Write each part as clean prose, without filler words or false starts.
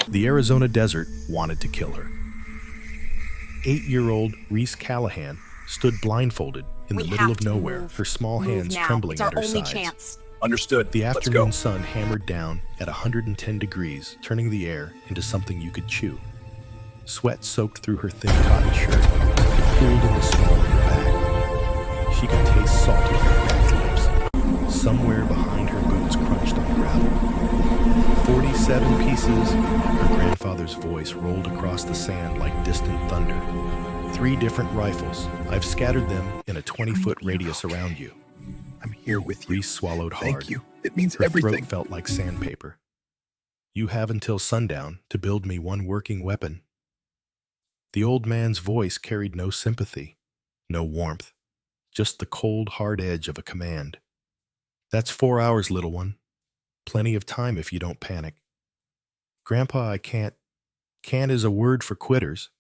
The Arizona desert wanted to kill her. 8-year-old Reese Callahan stood blindfolded in the We middle have of to nowhere, move. her small Move hands now. trembling It's our at her only sides. chance. Understood. The Let's afternoon go. sun hammered down at 110 degrees, turning the air into something you could chew. Sweat soaked through her thin cotton shirt and pooled in the small of her back. She could taste salt on her packed lips. Somewhere behind her boots crunched on the gravel. 47 pieces, her grandfather's voice rolled across the sand like distant thunder. 3 different rifles. I've scattered them in a 20-foot radius around you. I'm here with you. Reese swallowed hard. Thank you. It means Her everything. throat felt like sandpaper. You have until sundown to build me one working weapon. The old man's voice carried no sympathy, no warmth, just the cold, hard edge of a command. That's 4 hours, little one. Plenty of time if you don't panic. Grandpa, I can't. Can't is a word for quitters.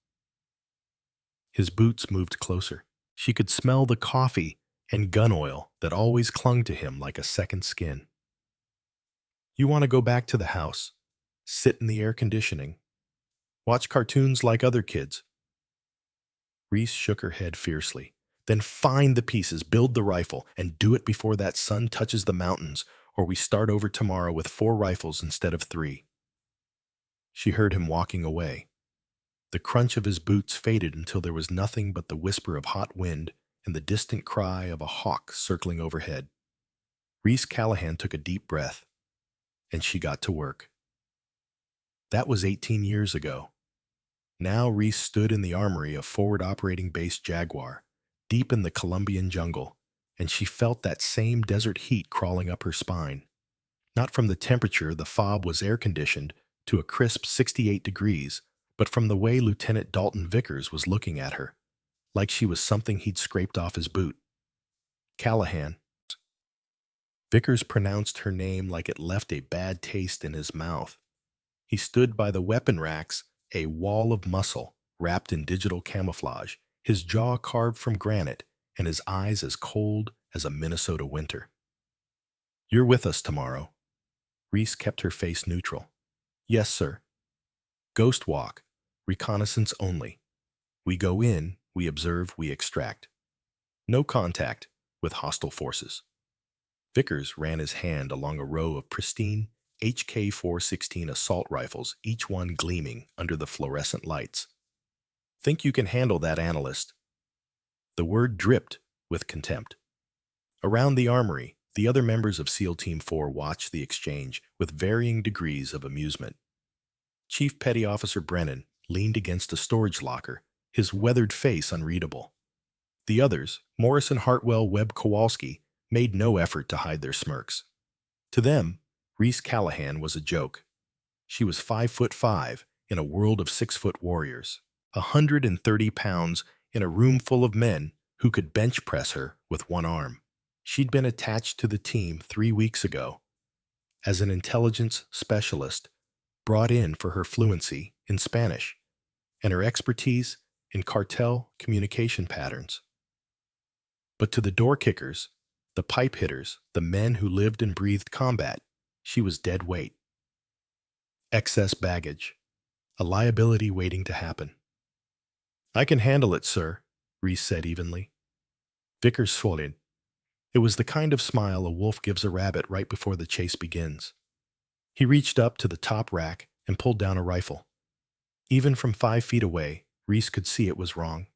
His boots moved closer. She could smell the coffee and gun oil that always clung to him like a second skin. You want to go back to the house, sit in the air conditioning, watch cartoons like other kids. Reese shook her head fiercely. Then find the pieces, build the rifle, and do it before that sun touches the mountains, or we start over tomorrow with 4 rifles instead of 3. She heard him walking away. The crunch of his boots faded until there was nothing but the whisper of hot wind and the distant cry of a hawk circling overhead. Reese Callahan took a deep breath, and she got to work. That was 18 years ago. Now Reese stood in the armory of Forward Operating Base Jaguar, deep in the Colombian jungle, and she felt that same desert heat crawling up her spine. Not from the temperature, the fob was air-conditioned to a crisp 68 degrees, but from the way Lieutenant Dalton Vickers was looking at her, like she was something he'd scraped off his boot. Callahan. Vickers pronounced her name like it left a bad taste in his mouth. He stood by the weapon racks, a wall of muscle wrapped in digital camouflage, his jaw carved from granite and his eyes as cold as a Minnesota winter. You're with us tomorrow. Reese kept her face neutral. Yes, sir. Ghost walk, reconnaissance only. We go in, we observe, we extract. No contact with hostile forces. Vickers ran his hand along a row of pristine HK-416 assault rifles, each one gleaming under the fluorescent lights. Think you can handle that, analyst? The word dripped with contempt. Around the armory, the other members of SEAL Team 4 watched the exchange with varying degrees of amusement. Chief Petty Officer Brennan leaned against a storage locker, his weathered face unreadable. The others, Morrison, Hartwell, Webb, Kowalski, made no effort to hide their smirks. To them, Reese Callahan was a joke. She was 5'5" in a world of 6-foot warriors, 130 pounds in a room full of men who could bench press her with one arm. She'd been attached to the team 3 weeks ago as an intelligence specialist, brought in for her fluency in Spanish and her expertise in cartel communication patterns. But to the door kickers, the pipe hitters, the men who lived and breathed combat, she was dead weight. Excess baggage, a liability waiting to happen. I can handle it, sir, Reese said evenly. Vickers swallowed. It was the kind of smile a wolf gives a rabbit right before the chase begins. He reached up to the top rack and pulled down a rifle. Even from 5 feet away, Reese could see it was wrong.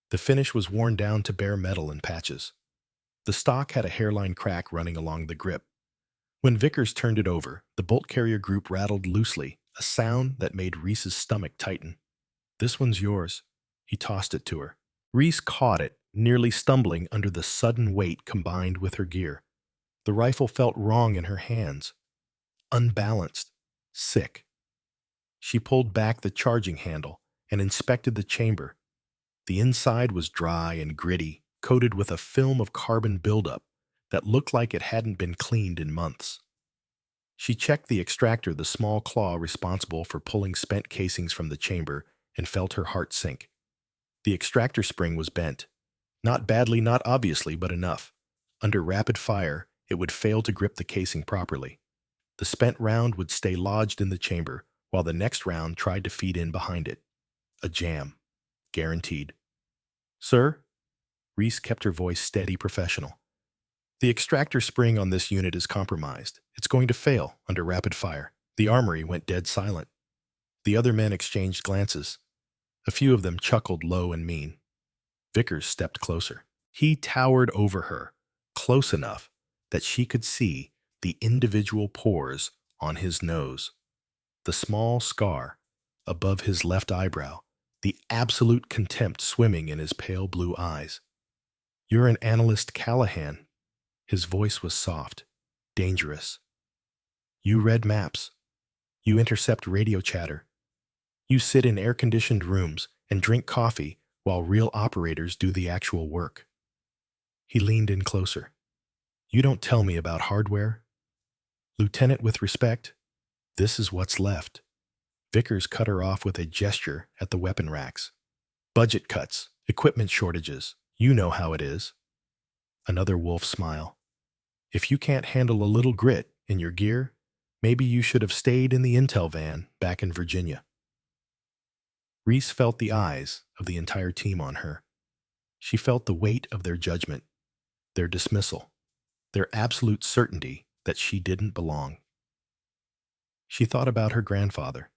The finish was worn down to bare metal in patches. The stock had a hairline crack running along the grip. When Vickers turned it over, the bolt carrier group rattled loosely, a sound that made Reese's stomach tighten. This one's yours. He tossed it to her. Reese caught it, nearly stumbling under the sudden weight combined with her gear. The rifle felt wrong in her hands. Unbalanced. Sick. She pulled back the charging handle and inspected the chamber. The inside was dry and gritty, coated with a film of carbon buildup that looked like it hadn't been cleaned in months. She checked the extractor, the small claw responsible for pulling spent casings from the chamber, and felt her heart sink. The extractor spring was bent. Not badly, not obviously, but enough. Under rapid fire, it would fail to grip the casing properly. The spent round would stay lodged in the chamber, while the next round tried to feed in behind it. A jam. Guaranteed. Sir? Reese kept her voice steady, professional. The extractor spring on this unit is compromised. It's going to fail under rapid fire. The armory went dead silent. The other men exchanged glances. A few of them chuckled low and mean. Vickers stepped closer. He towered over her, close enough that she could see the individual pores on his nose, the small scar above his left eyebrow, the absolute contempt swimming in his pale blue eyes. You're an analyst, Callahan. His voice was soft, dangerous. You read maps. You intercept radio chatter. You sit in air-conditioned rooms and drink coffee while real operators do the actual work. He leaned in closer. You don't tell me about hardware? Lieutenant, with respect, this is what's left. Vickers cut her off with a gesture at the weapon racks. Budget cuts, equipment shortages, you know how it is. Another wolf smile. If you can't handle a little grit in your gear, maybe you should have stayed in the intel van back in Virginia. Reese felt the eyes of the entire team on her. She felt the weight of their judgment, their dismissal, their absolute certainty that she didn't belong. She thought about her grandfather.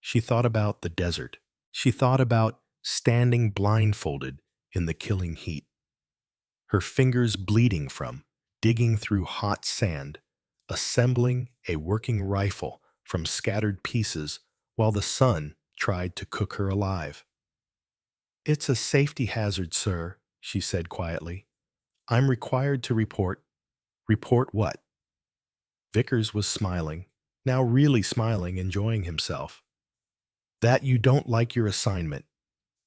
She thought about the desert. She thought about standing blindfolded in the killing heat, her fingers bleeding from digging through hot sand, assembling a working rifle from scattered pieces while the sun tried to cook her alive. It's a safety hazard, sir, she said quietly. I'm required to report. Report what? Vickers was smiling, now really smiling, enjoying himself. That you don't like your assignment.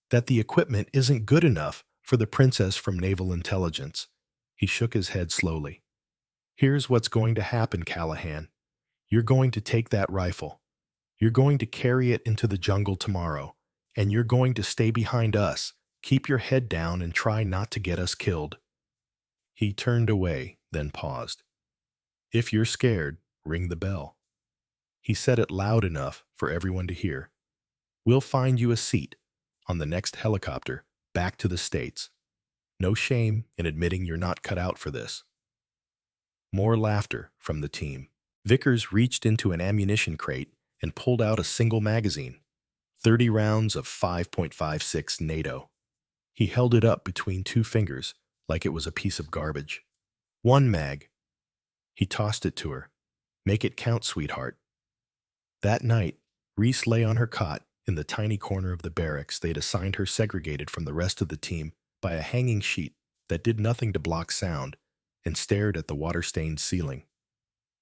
That the equipment isn't good enough for the princess from Naval Intelligence. He shook his head slowly. Here's what's going to happen, Callahan. You're going to take that rifle. You're going to carry it into the jungle tomorrow, and you're going to stay behind us. Keep your head down and try not to get us killed. He turned away, then paused. If you're scared, ring the bell. He said it loud enough for everyone to hear. We'll find you a seat on the next helicopter back to the States. No shame in admitting you're not cut out for this. More laughter from the team. Vickers reached into an ammunition crate and pulled out a single magazine, 30 rounds of 5.56 NATO. He held it up between two fingers like it was a piece of garbage. One mag. He tossed it to her. Make it count, sweetheart. That night, Reese lay on her cot in the tiny corner of the barracks they'd assigned her, segregated from the rest of the team by a hanging sheet that did nothing to block sound, and stared at the water-stained ceiling.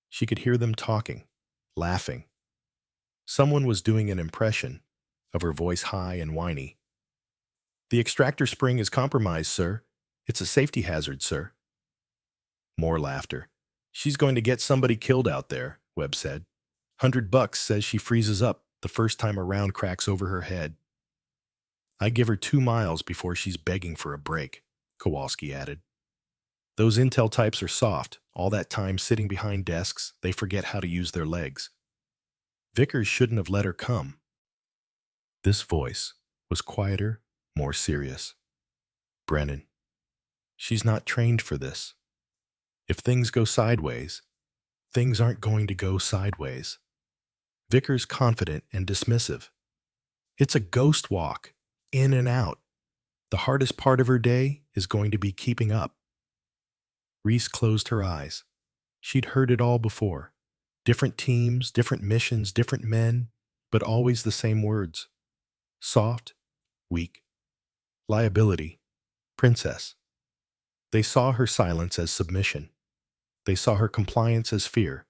She could hear them talking, laughing. Someone was doing an impression of her voice, high and whiny. The extractor spring is compromised, sir. It's a safety hazard, sir. More laughter. She's going to get somebody killed out there, Webb said. $100 says she freezes up the first time a round cracks over her head. I give her 2 miles before she's begging for a break, Kowalski added. Those intel types are soft. All that time sitting behind desks, they forget how to use their legs. Vickers shouldn't have let her come. This voice was quieter, more serious. Brennan, she's not trained for this. If things go sideways, things aren't going to go sideways. Vickers confident and dismissive. It's a ghost walk, in and out. The hardest part of her day is going to be keeping up. Reese closed her eyes. She'd heard it all before. Different teams, different missions, different men, but always the same words. Soft, weak, liability, princess. They saw her silence as submission. They saw her compliance as fear.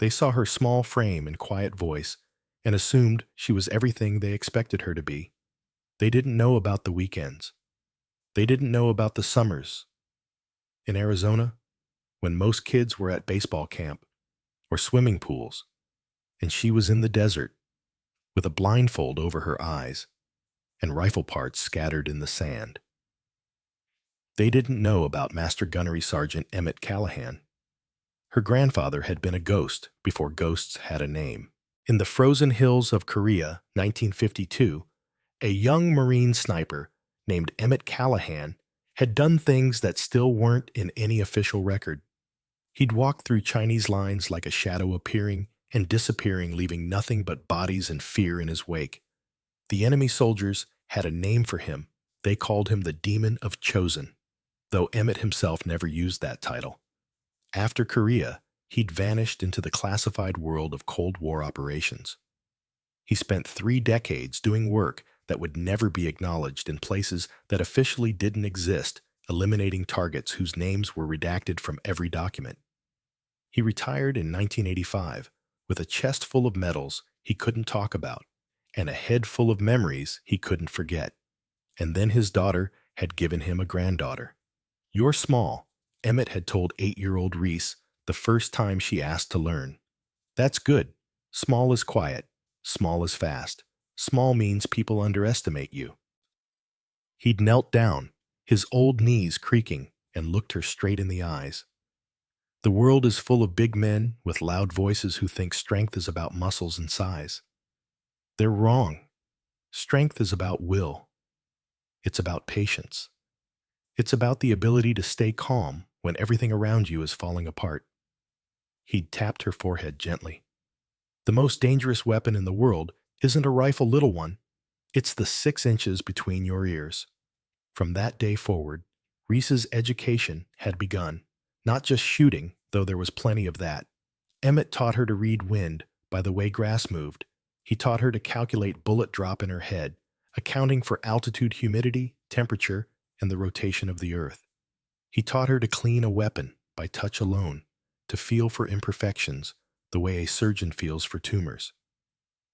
They saw her small frame and quiet voice and assumed she was everything they expected her to be. They didn't know about the weekends. They didn't know about the summers. In Arizona, when most kids were at baseball camp or swimming pools, and she was in the desert with a blindfold over her eyes and rifle parts scattered in the sand. They didn't know about Master Gunnery Sergeant Emmett Callahan. Her grandfather had been a ghost before ghosts had a name. In the frozen hills of Korea, 1952, a young Marine sniper named Emmett Callahan had done things that still weren't in any official record. He'd walked through Chinese lines like a shadow appearing and disappearing, leaving nothing but bodies and fear in his wake. The enemy soldiers had a name for him. They called him the Demon of Chosen, though Emmett himself never used that title. After Korea, he'd vanished into the classified world of Cold War operations. He spent 3 decades doing work that would never be acknowledged in places that officially didn't exist, eliminating targets whose names were redacted from every document. He retired in 1985 with a chest full of medals he couldn't talk about and a head full of memories he couldn't forget. And then his daughter had given him a granddaughter. "You're small," Emmett had told 8-year-old Reese the first time she asked to learn. "That's good. Small is quiet. Small is fast. Small means people underestimate you." He'd knelt down, his old knees creaking, and looked her straight in the eyes. "The world is full of big men with loud voices who think strength is about muscles and size. They're wrong. Strength is about will. It's about patience. It's about the ability to stay calm when everything around you is falling apart." He'd tapped her forehead gently. "The most dangerous weapon in the world isn't a rifle, little one. It's the 6 inches between your ears." From that day forward, Reese's education had begun. Not just shooting, though there was plenty of that. Emmett taught her to read wind by the way grass moved. He taught her to calculate bullet drop in her head, accounting for altitude, humidity, temperature, and the rotation of the earth. He taught her to clean a weapon by touch alone, to feel for imperfections the way a surgeon feels for tumors.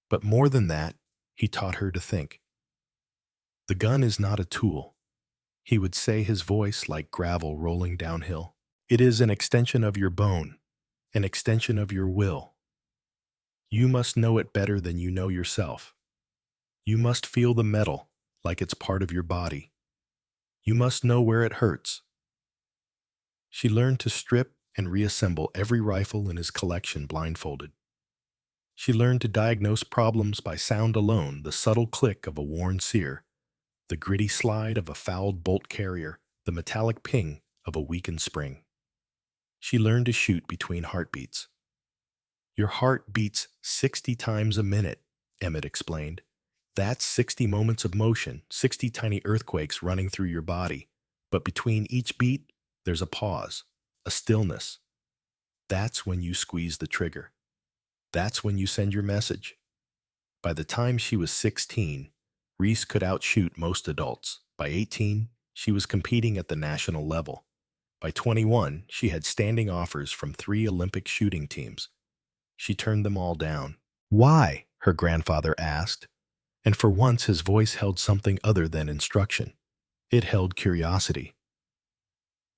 But more than that, he taught her to think. "The gun is not a tool," he would say, his voice like gravel rolling downhill. "It is an extension of your bone, an extension of your will. You must know it better than you know yourself. You must feel the metal like it's part of your body. You must know where it hurts." She learned to strip and reassemble every rifle in his collection blindfolded. She learned to diagnose problems by sound alone, the subtle click of a worn sear, the gritty slide of a fouled bolt carrier, the metallic ping of a weakened spring. She learned to shoot between heartbeats. "Your heart beats 60 times a minute," Emmett explained. "That's 60 moments of motion, 60 tiny earthquakes running through your body. But between each beat, there's a pause, a stillness. That's when you squeeze the trigger. That's when you send your message." By the time she was 16, Reese could outshoot most adults. By 18, she was competing at the national level. By 21, she had standing offers from 3 Olympic shooting teams. She turned them all down. "Why?" her grandfather asked, and for once his voice held something other than instruction. It held curiosity.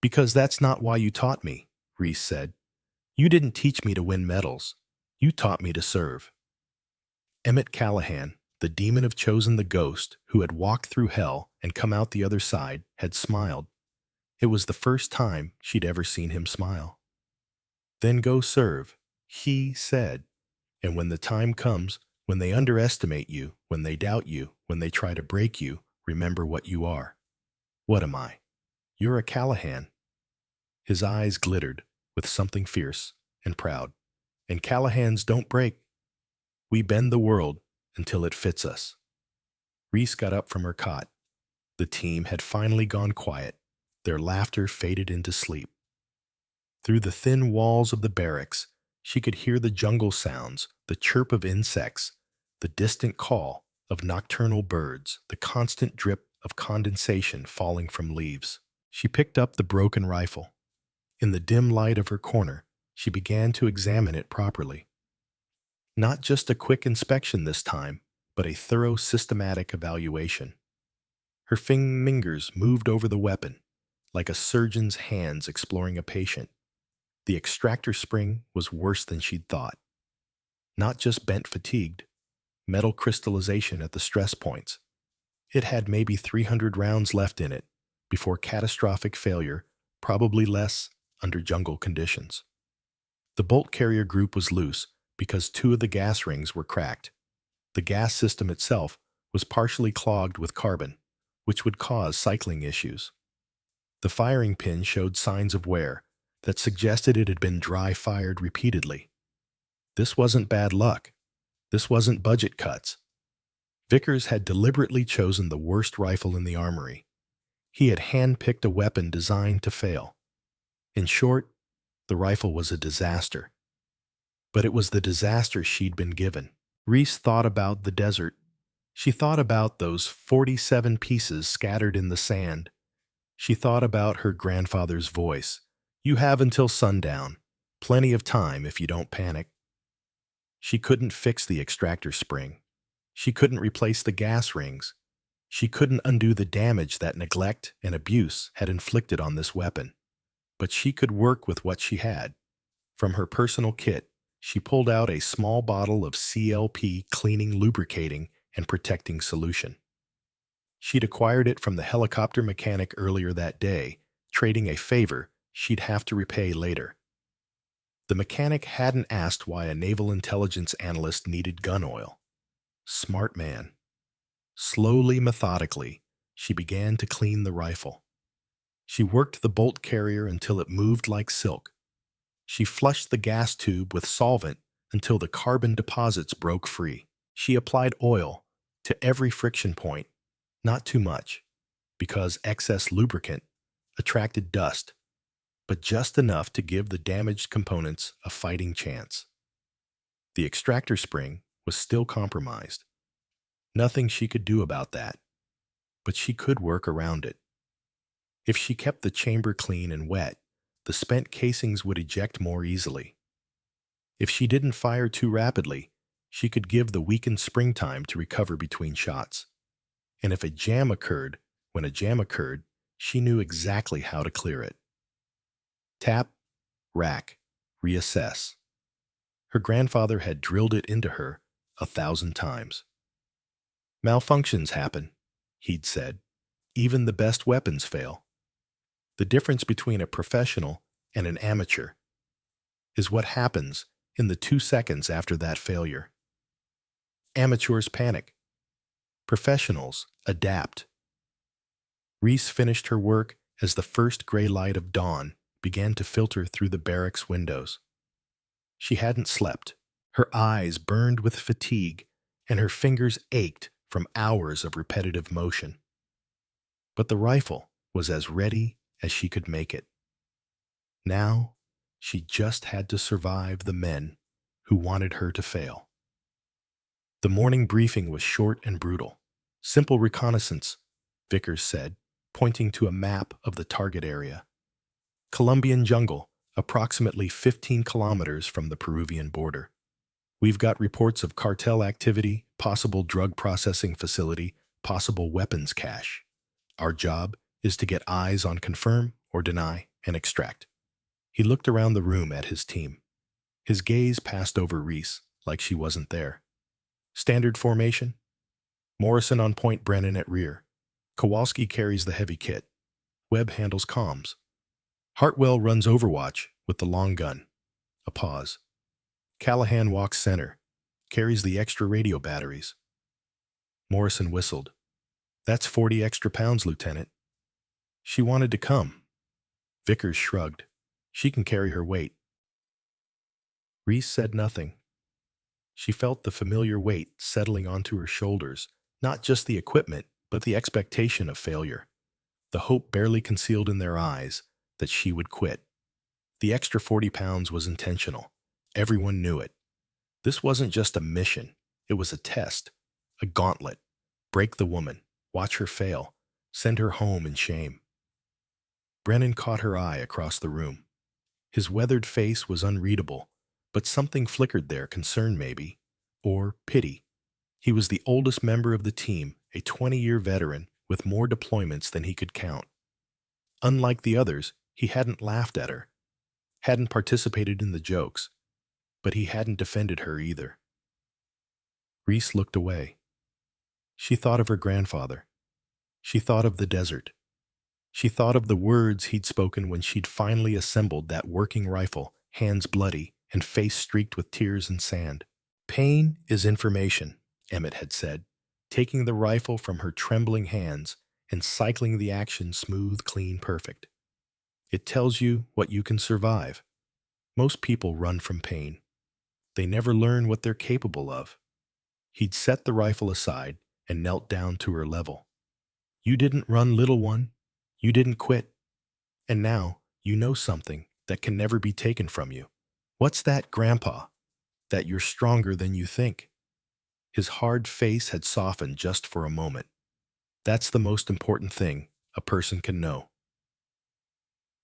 "Because that's not why you taught me," Reese said. "You didn't teach me to win medals. You taught me to serve." Emmett Callahan, the demon of Chosen, the ghost who had walked through hell and come out the other side, had smiled. It was the first time she'd ever seen him smile. "Then go serve," he said. "And when the time comes, when they underestimate you, when they doubt you, when they try to break you, remember what you are." "What am I?" "You're a Callahan." His eyes glittered with something fierce and proud. "And Callahans don't break. We bend the world until it fits us." Reese got up from her cot. The team had finally gone quiet. Their laughter faded into sleep. Through the thin walls of the barracks, she could hear the jungle sounds, the chirp of insects, the distant call of nocturnal birds, the constant drip of condensation falling from leaves. She picked up the broken rifle. In the dim light of her corner, she began to examine it properly. Not just a quick inspection this time, but a thorough, systematic evaluation. Her fingers moved over the weapon, like a surgeon's hands exploring a patient. The extractor spring was worse than she'd thought. Not just bent fatigued, metal crystallization at the stress points. It had maybe 300 rounds left in it before catastrophic failure, probably less under jungle conditions. The bolt carrier group was loose, because two of the gas rings were cracked. The gas system itself was partially clogged with carbon, which would cause cycling issues. The firing pin showed signs of wear that suggested it had been dry-fired repeatedly. This wasn't bad luck. This wasn't budget cuts. Vickers had deliberately chosen the worst rifle in the armory. He had hand-picked a weapon designed to fail. In short, the rifle was a disaster. But it was the disaster she'd been given. Reese thought about the desert. She thought about those 47 pieces scattered in the sand. She thought about her grandfather's voice. "You have until sundown. Plenty of time if you don't panic." She couldn't fix the extractor spring. She couldn't replace the gas rings. She couldn't undo the damage that neglect and abuse had inflicted on this weapon. But she could work with what she had. From her personal kit, she pulled out a small bottle of CLP cleaning, lubricating, and protecting solution. She'd acquired it from the helicopter mechanic earlier that day, trading a favor she'd have to repay later. The mechanic hadn't asked why a naval intelligence analyst needed gun oil. Smart man. Slowly, methodically, she began to clean the rifle. She worked the bolt carrier until it moved like silk. She flushed the gas tube with solvent until the carbon deposits broke free. She applied oil to every friction point, not too much, because excess lubricant attracted dust, but just enough to give the damaged components a fighting chance. The extractor spring was still compromised. Nothing she could do about that, but she could work around it. If she kept the chamber clean and wet, the spent casings would eject more easily. If she didn't fire too rapidly, she could give the weakened spring time to recover between shots. And if a jam occurred, when a jam occurred, she knew exactly how to clear it. Tap, rack, reassess. Her grandfather had drilled it into her 1,000 times. "Malfunctions happen," he'd said. "Even the best weapons fail. The difference between a professional and an amateur is what happens in the 2 seconds after that failure. Amateurs panic. Professionals adapt." Reese finished her work as the first gray light of dawn began to filter through the barracks windows. She hadn't slept. Her eyes burned with fatigue, and her fingers ached from hours of repetitive motion. But the rifle was as ready as she could make it. Now, she just had to survive the men who wanted her to fail. The morning briefing was short and brutal. "Simple reconnaissance," Vickers said, pointing to a map of the target area. "Colombian jungle, approximately 15 kilometers from the Peruvian border. We've got reports of cartel activity, possible drug processing facility, possible weapons cache. Our job is to get eyes on confirm or deny and extract." He looked around the room at his team. His gaze passed over Reese like she wasn't there. "Standard formation. Morrison on point, Brennan at rear. Kowalski carries the heavy kit. Webb handles comms. Hartwell runs overwatch with the long gun." A pause. "Callahan walks center, carries the extra radio batteries." Morrison whistled. "That's 40 extra pounds, Lieutenant." "She wanted to come." Vickers shrugged. "She can carry her weight." Reese said nothing. She felt the familiar weight settling onto her shoulders, not just the equipment, but the expectation of failure. The hope barely concealed in their eyes that she would quit. The extra 40 pounds was intentional. Everyone knew it. This wasn't just a mission. It was a test, a gauntlet. Break the woman, watch her fail, send her home in shame. Brennan caught her eye across the room. His weathered face was unreadable, but something flickered there, concern maybe, or pity. He was the oldest member of the team, a 20-year veteran with more deployments than he could count. Unlike the others, he hadn't laughed at her, hadn't participated in the jokes, but he hadn't defended her either. Reese looked away. She thought of her grandfather. She thought of the desert. She thought of the words he'd spoken when she'd finally assembled that working rifle, hands bloody and face streaked with tears and sand. Pain is information, Emmett had said, taking the rifle from her trembling hands and cycling the action smooth, clean, perfect. It tells you what you can survive. Most people run from pain. They never learn what they're capable of. He'd set the rifle aside and knelt down to her level. You didn't run, little one. You didn't quit. And now you know something that can never be taken from you. What's that, Grandpa? That you're stronger than you think. His hard face had softened just for a moment. That's the most important thing a person can know.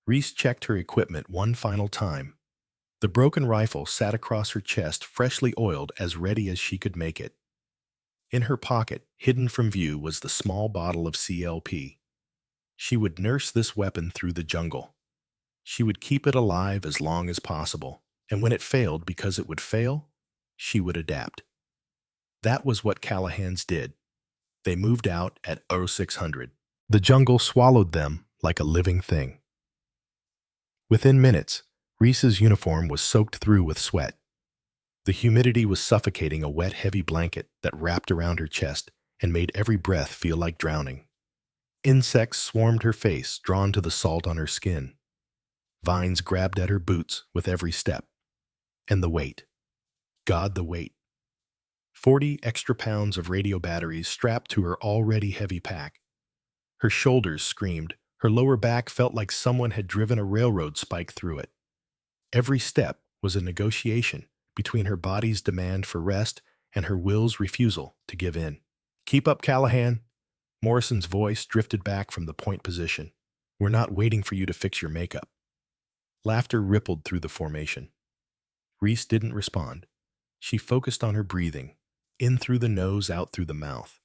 Reese checked her equipment one final time. The broken rifle sat across her chest, freshly oiled, as ready as she could make it. In her pocket, hidden from view, was the small bottle of CLP. She would nurse this weapon through the jungle. She would keep it alive as long as possible, and when it failed, because it would fail, she would adapt. That was what Callahans did. They moved out at 0600. The jungle swallowed them like a living thing. Within minutes, Reese's uniform was soaked through with sweat. The humidity was suffocating, a wet, heavy blanket that wrapped around her chest and made every breath feel like drowning. Insects swarmed her face, drawn to the salt on her skin. Vines grabbed at her boots with every step. And the weight. God, the weight. 40 extra pounds of radio batteries strapped to her already heavy pack. Her shoulders screamed. Her lower back felt like someone had driven a railroad spike through it. Every step was a negotiation between her body's demand for rest and her will's refusal to give in. Keep up, Callahan. Morrison's voice drifted back from the point position. We're not waiting for you to fix your makeup. Laughter rippled through the formation. Reese didn't respond. She focused on her breathing, in through the nose, out through the mouth.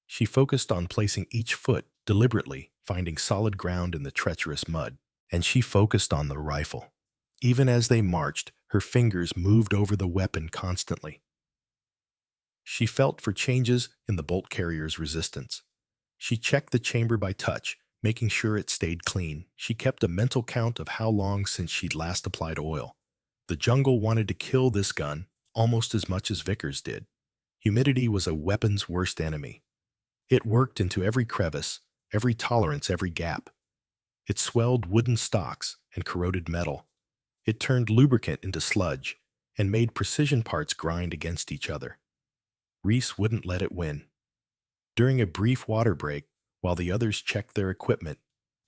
She focused on placing each foot deliberately, finding solid ground in the treacherous mud. And she focused on the rifle. Even as they marched, her fingers moved over the weapon constantly. She felt for changes in the bolt carrier's resistance. She checked the chamber by touch, making sure it stayed clean. She kept a mental count of how long since she'd last applied oil. The jungle wanted to kill this gun almost as much as Vickers did. Humidity was a weapon's worst enemy. It worked into every crevice, every tolerance, every gap. It swelled wooden stocks and corroded metal. It turned lubricant into sludge and made precision parts grind against each other. Reese wouldn't let it win. During a brief water break, while the others checked their equipment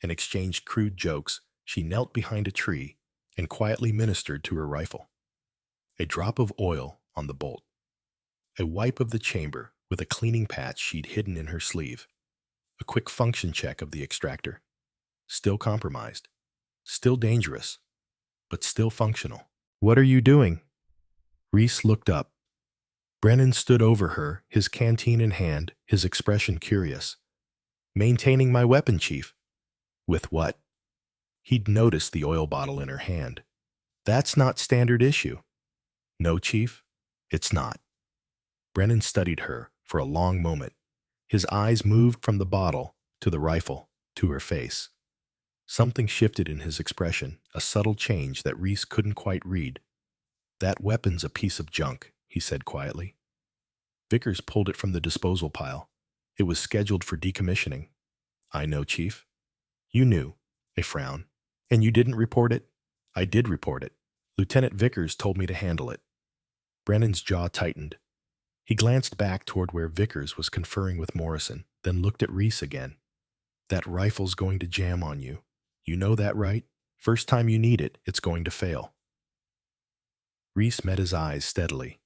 and exchanged crude jokes, she knelt behind a tree and quietly ministered to her rifle. A drop of oil on the bolt. A wipe of the chamber with a cleaning patch she'd hidden in her sleeve. A quick function check of the extractor. Still compromised. Still dangerous. But still functional. What are you doing? Reese looked up. Brennan stood over her, his canteen in hand, his expression curious. Maintaining my weapon, Chief. With what? He'd noticed the oil bottle in her hand. That's not standard issue. No, Chief, it's not. Brennan studied her for a long moment. His eyes moved from the bottle to the rifle to her face. Something shifted in his expression, a subtle change that Reese couldn't quite read. That weapon's a piece of junk, he said quietly. Vickers pulled it from the disposal pile. It was scheduled for decommissioning. I know, Chief. You knew. A frown. And you didn't report it? I did report it. Lieutenant Vickers told me to handle it. Brennan's jaw tightened. He glanced back toward where Vickers was conferring with Morrison, then looked at Reese again. That rifle's going to jam on you. You know that, right? First time you need it, it's going to fail. Reese met his eyes steadily.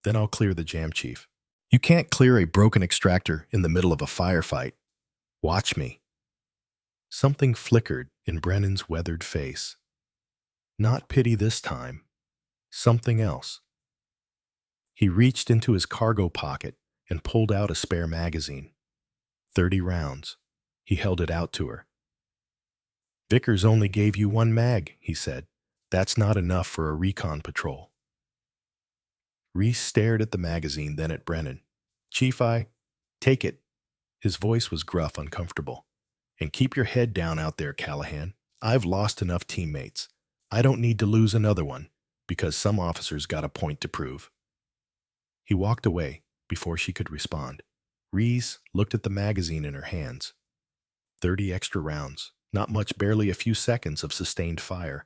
Then I'll clear the jam, Chief. You can't clear a broken extractor in the middle of a firefight. Watch me. Something flickered in Brennan's weathered face. Not pity this time. Something else. He reached into his cargo pocket and pulled out a spare magazine. 30 rounds. He held it out to her. Vickers only gave you one mag, he said. That's not enough for a recon patrol. Reese stared at the magazine, then at Brennan. Chief, take it. His voice was gruff, uncomfortable. And keep your head down out there, Callahan. I've lost enough teammates. I don't need to lose another one. because some officers got a point to prove. He walked away before she could respond. Reese looked at the magazine in her hands. 30 extra rounds, not much, barely a few seconds of sustained fire.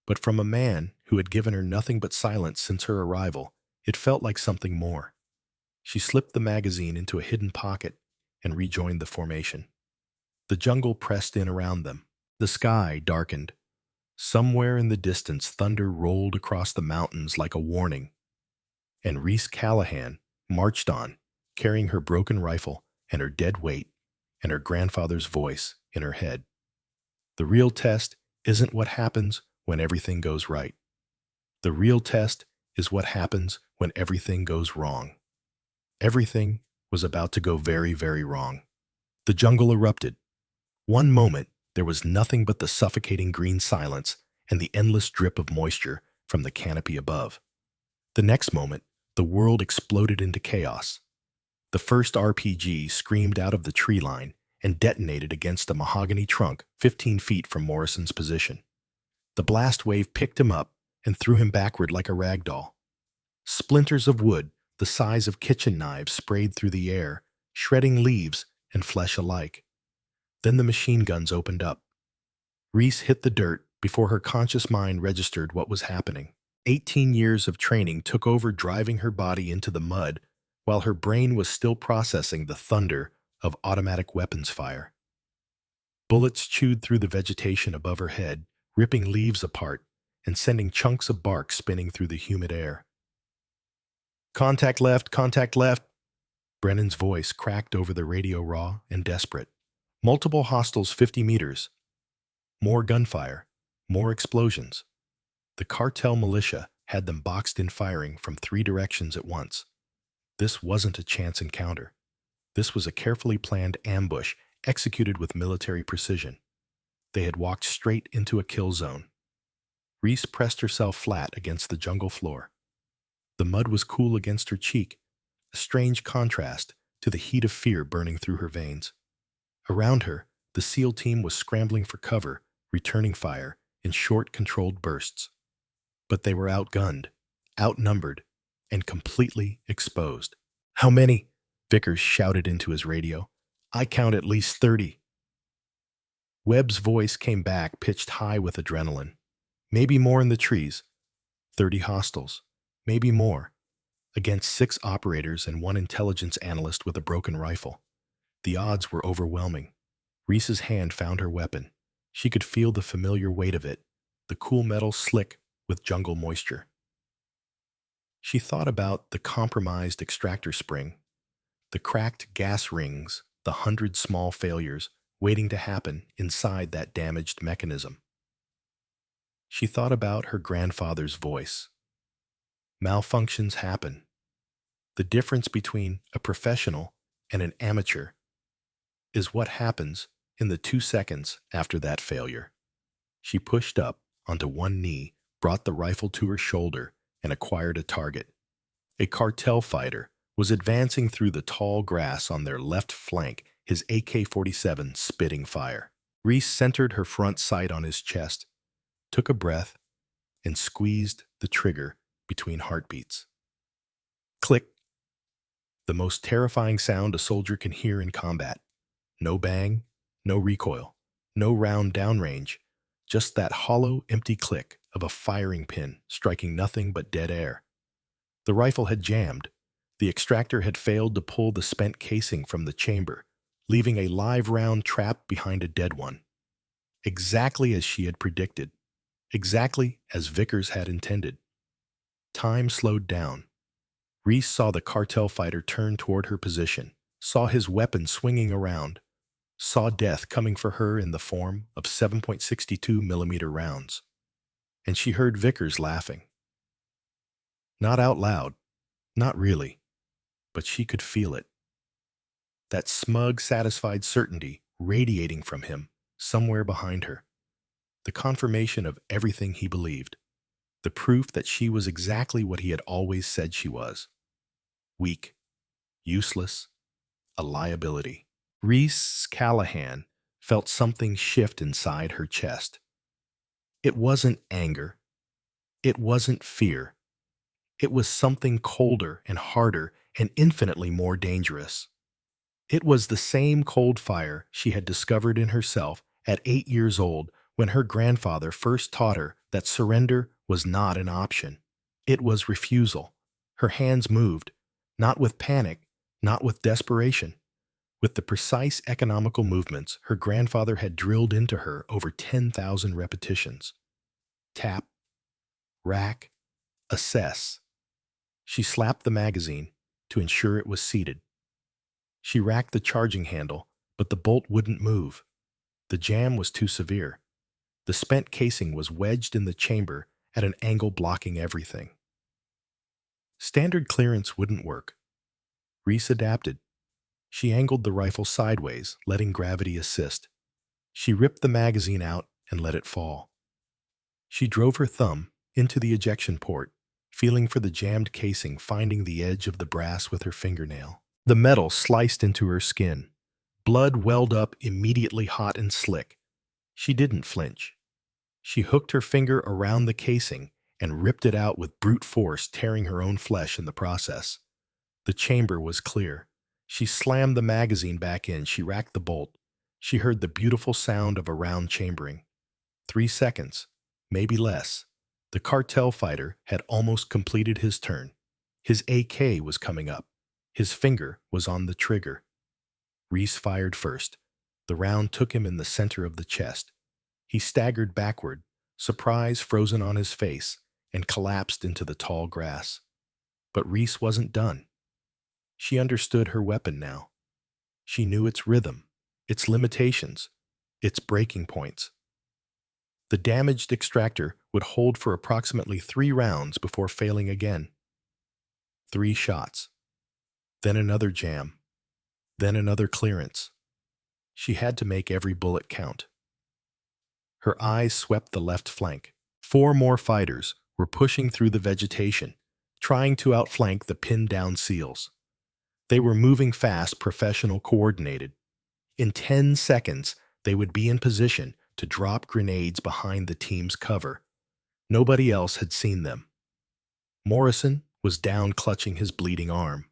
But from a man who had given her nothing but silence since her arrival, it felt like something more. She slipped the magazine into a hidden pocket and rejoined the formation. The jungle pressed in around them. The sky darkened. Somewhere in the distance, thunder rolled across the mountains like a warning. And Reese Callahan marched on, carrying her broken rifle and her dead weight and her grandfather's voice in her head. The real test isn't what happens when everything goes right. The real test is what happens when everything goes wrong. Everything was about to go very, very wrong. The jungle erupted. One moment, there was nothing but the suffocating green silence and the endless drip of moisture from the canopy above. The next moment, the world exploded into chaos. The first RPG screamed out of the tree line and detonated against a mahogany trunk 15 feet from Morrison's position. The blast wave picked him up and threw him backward like a rag doll. Splinters of wood, the size of kitchen knives, sprayed through the air, shredding leaves and flesh alike. Then the machine guns opened up. Reese hit the dirt before her conscious mind registered what was happening. 18 years of training took over, driving her body into the mud while her brain was still processing the thunder of automatic weapons fire. Bullets chewed through the vegetation above her head, ripping leaves apart and sending chunks of bark spinning through the humid air. Contact left, contact left. Brennan's voice cracked over the radio, raw and desperate. Multiple hostiles 50 meters. More gunfire, more explosions. The cartel militia had them boxed in, firing from 3 directions at once. This wasn't a chance encounter. This was a carefully planned ambush executed with military precision. They had walked straight into a kill zone. Reese pressed herself flat against the jungle floor. The mud was cool against her cheek, a strange contrast to the heat of fear burning through her veins. Around her, the SEAL team was scrambling for cover, returning fire in short, controlled bursts. But they were outgunned, outnumbered, and completely exposed. "How many?" Vickers shouted into his radio. "I count at least 30. Webb's voice came back, pitched high with adrenaline. "Maybe more in the trees. 30 hostiles. Maybe more. Against 6 operators and 1 intelligence analyst with a broken rifle. The odds were overwhelming." Reese's hand found her weapon. She could feel the familiar weight of it, the cool metal slick with jungle moisture. She thought about the compromised extractor spring, the cracked gas rings, the 100 small failures waiting to happen inside that damaged mechanism. She thought about her grandfather's voice. Malfunctions happen. The difference between a professional and an amateur is what happens in the 2 seconds after that failure. She pushed up onto one knee, brought the rifle to her shoulder, and acquired a target. A cartel fighter was advancing through the tall grass on their left flank, his AK-47 spitting fire. Reese centered her front sight on his chest, took a breath, and squeezed the trigger between heartbeats. Click. The most terrifying sound a soldier can hear in combat. No bang, no recoil, no round downrange, just that hollow, empty click of a firing pin striking nothing but dead air. The rifle had jammed. The extractor had failed to pull the spent casing from the chamber, leaving a live round trapped behind a dead one. Exactly as she had predicted. Exactly as Vickers had intended. Time slowed down. Reese saw the cartel fighter turn toward her position, saw his weapon swinging around, saw death coming for her in the form of 7.62 millimeter rounds. And she heard Vickers laughing. Not out loud, not really, but she could feel it. That smug, satisfied certainty radiating from him somewhere behind her. The confirmation of everything he believed. The proof that she was exactly what he had always said she was. Weak, useless, a liability. Reese Callahan felt something shift inside her chest. It wasn't anger. It wasn't fear. It was something colder and harder and infinitely more dangerous. It was the same cold fire she had discovered in herself at 8 years old when her grandfather first taught her that surrender was not an option. It was refusal. Her hands moved, not with panic, not with desperation, with the precise economical movements her grandfather had drilled into her over 10,000 repetitions. Tap, rack, assess. She slapped the magazine to ensure it was seated. She racked the charging handle, but the bolt wouldn't move. The jam was too severe. The spent casing was wedged in the chamber at an angle blocking everything. Standard clearance wouldn't work. Reese adapted. She angled the rifle sideways, letting gravity assist. She ripped the magazine out and let it fall. She drove her thumb into the ejection port, feeling for the jammed casing, finding the edge of the brass with her fingernail. The metal sliced into her skin. Blood welled up, immediately hot and slick. She didn't flinch. She hooked her finger around the casing and ripped it out with brute force, tearing her own flesh in the process. The chamber was clear. She slammed the magazine back in. She racked the bolt. She heard the beautiful sound of a round chambering. 3 seconds, maybe less. The cartel fighter had almost completed his turn. His AK was coming up. His finger was on the trigger. Reese fired first. The round took him in the center of the chest. He staggered backward, surprise frozen on his face, and collapsed into the tall grass. But Reese wasn't done. She understood her weapon now. She knew its rhythm, its limitations, its breaking points. The damaged extractor would hold for approximately 3 rounds before failing again. 3 shots. Then another jam. Then another clearance. She had to make every bullet count. Her eyes swept the left flank. 4 more fighters were pushing through the vegetation, trying to outflank the pinned-down SEALs. They were moving fast, professional, coordinated. In 10 seconds, they would be in position to drop grenades behind the team's cover. Nobody else had seen them. Morrison was down, clutching his bleeding arm.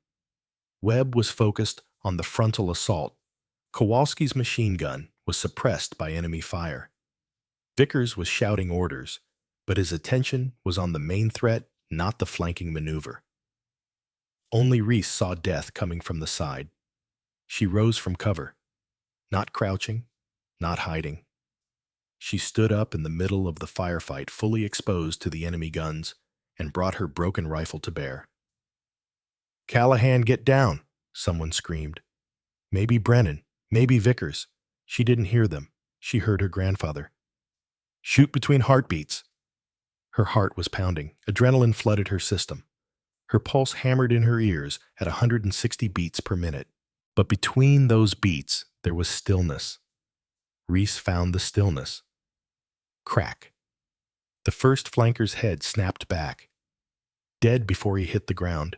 Webb was focused on the frontal assault. Kowalski's machine gun was suppressed by enemy fire. Vickers was shouting orders, but his attention was on the main threat, not the flanking maneuver. Only Reese saw death coming from the side. She rose from cover, not crouching, not hiding. She stood up in the middle of the firefight, fully exposed to the enemy guns, and brought her broken rifle to bear. "Callahan, get down!" someone screamed. Maybe Brennan, maybe Vickers. She didn't hear them. She heard her grandfather. "Shoot between heartbeats." Her heart was pounding. Adrenaline flooded her system. Her pulse hammered in her ears at 160 beats per minute. But between those beats, there was stillness. Reese found the stillness. Crack. The first flanker's head snapped back, dead before he hit the ground.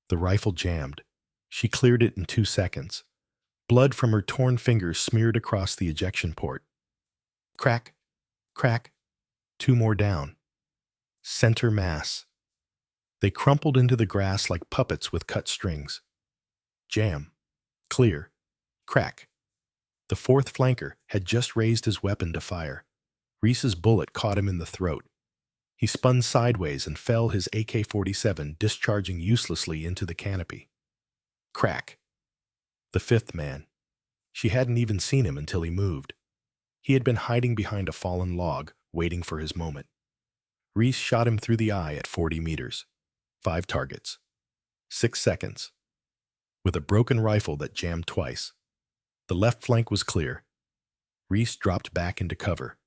The rifle jammed. She cleared it in 2 seconds. Blood from her torn fingers smeared across the ejection port. Crack. Crack. 2 more down. Center mass. They crumpled into the grass like puppets with cut strings. Jam. Clear. Crack. The fourth flanker had just raised his weapon to fire. Reese's bullet caught him in the throat. He spun sideways and fell, his AK-47 discharging uselessly into the canopy. Crack. The fifth man. She hadn't even seen him until he moved. He had been hiding behind a fallen log, waiting for his moment. Reese shot him through the eye at 40 meters. 5 targets. 6 seconds. With a broken rifle that jammed twice. The left flank was clear. Reese dropped back into cover,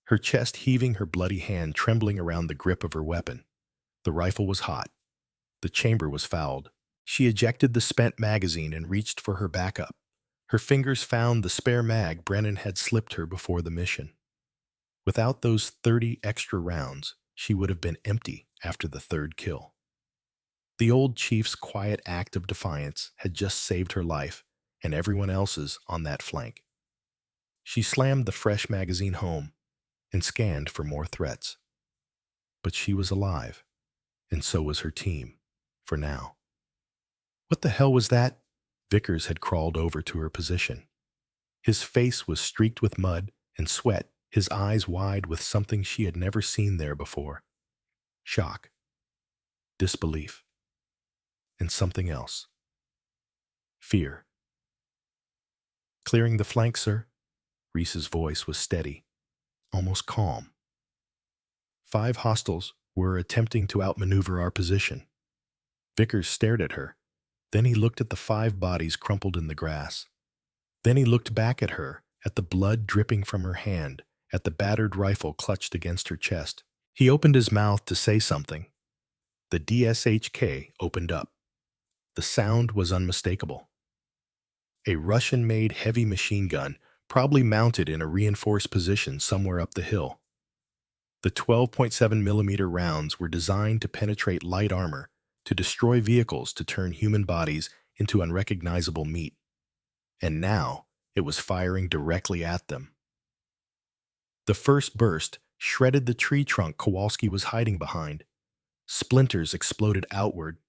her chest heaving, her bloody hand trembling around the grip of her weapon. The rifle was hot. The chamber was fouled. She ejected the spent magazine and reached for her backup. Her fingers found the spare mag Brennan had slipped her before the mission. Without those 30 extra rounds, she would have been empty after the third kill. The old chief's quiet act of defiance had just saved her life and everyone else's on that flank. She slammed the fresh magazine home and scanned for more threats. But she was alive, and so was her team, for now. What the hell was that? Vickers had crawled over to her position. His face was streaked with mud and sweat, his eyes wide with something she had never seen there before. Shock, disbelief, and something else. Fear. Clearing the flank, sir? Reese's voice was steady, almost calm. 5 hostiles were attempting to outmaneuver our position. Vickers stared at her. Then he looked at the 5 bodies crumpled in the grass. Then he looked back at her, at the blood dripping from her hand, at the battered rifle clutched against her chest. He opened his mouth to say something. The DSHK opened up. The sound was unmistakable. A Russian-made heavy machine gun, probably mounted in a reinforced position somewhere up the hill. The 12.7mm rounds were designed to penetrate light armor, to destroy vehicles, to turn human bodies into unrecognizable meat. And now it was firing directly at them. The first burst shredded the tree trunk Kowalski was hiding behind. Splinters exploded outward.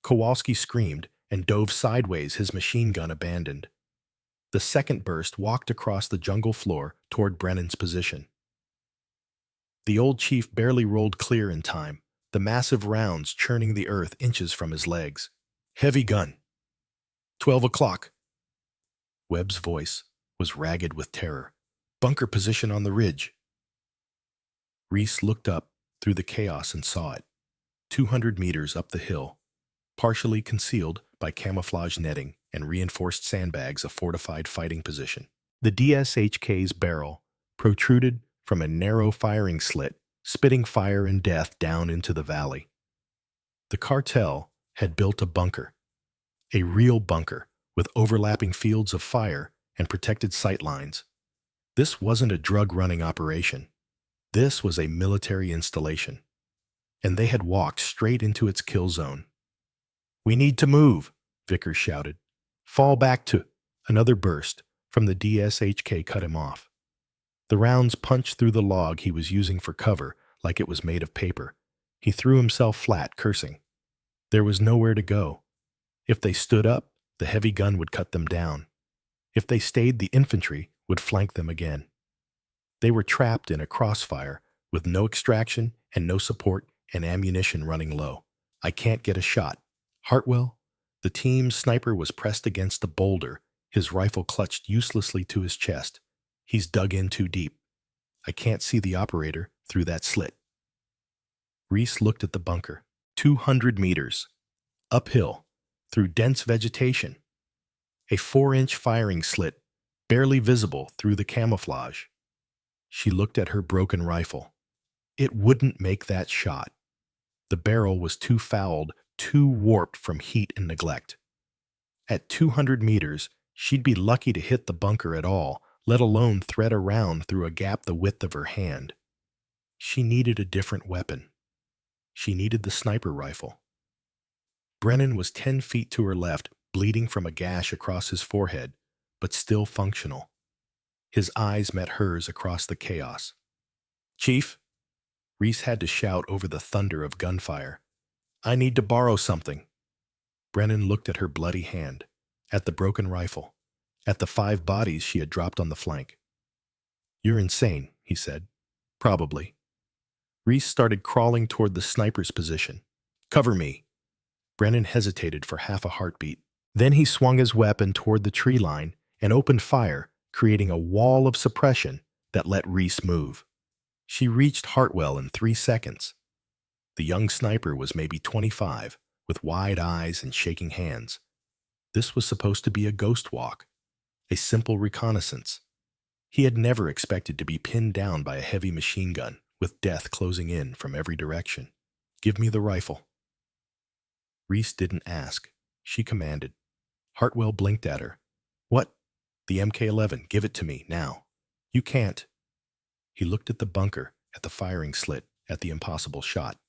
Kowalski screamed and dove sideways, his machine gun abandoned. The second burst walked across the jungle floor toward Brennan's position. The old chief barely rolled clear in time, the massive rounds churning the earth inches from his legs. Heavy gun. 12 o'clock. Webb's voice was ragged with terror. Bunker position on the ridge. Reese looked up through the chaos and saw it. 200 meters up the hill, partially concealed by camouflage netting and reinforced sandbags, a fortified fighting position. The DSHK's barrel protruded from a narrow firing slit, spitting fire and death down into the valley. The cartel had built a bunker, a real bunker, with overlapping fields of fire and protected sight lines. This wasn't a drug-running operation. This was a military installation, and they had walked straight into its kill zone. "We need to move," Vickers shouted. "Fall back to—" Another burst from the DSHK cut him off. The rounds punched through the log he was using for cover like it was made of paper. He threw himself flat, cursing. There was nowhere to go. If they stood up, the heavy gun would cut them down. If they stayed, the infantry would flank them again. They were trapped in a crossfire with no extraction and no support and ammunition running low. "I can't get a shot." Hartwell, the team's sniper, was pressed against a boulder, his rifle clutched uselessly to his chest. He's dug in too deep. "I can't see the operator through that slit." Reese looked at the bunker. 200 meters. Uphill, through dense vegetation. A 4-inch firing slit, barely visible through the camouflage. She looked at her broken rifle. It wouldn't make that shot. The barrel was too fouled, too warped from heat and neglect. At 200 meters, she'd be lucky to hit the bunker at all, let alone thread a round through a gap the width of her hand. She needed a different weapon. She needed the sniper rifle. Brennan was 10 feet to her left, bleeding from a gash across his forehead, but still functional. His eyes met hers across the chaos. "Chief," Reese had to shout over the thunder of gunfire, "I need to borrow something." Brennan looked at her bloody hand, at the broken rifle, at the 5 bodies she had dropped on the flank. "You're insane," he said. "Probably." Reese started crawling toward the sniper's position. "Cover me." Brennan hesitated for half a heartbeat. Then he swung his weapon toward the tree line and opened fire, creating a wall of suppression that let Reese move. She reached Hartwell in 3 seconds. The young sniper was maybe 25, with wide eyes and shaking hands. This was supposed to be a ghost walk, a simple reconnaissance. He had never expected to be pinned down by a heavy machine gun, with death closing in from every direction. "Give me the rifle." Reese didn't ask. She commanded. Hartwell blinked at her. "What?" "The MK-11. Give it to me, now." "You can't." He looked at the bunker, at the firing slit, at the impossible shot.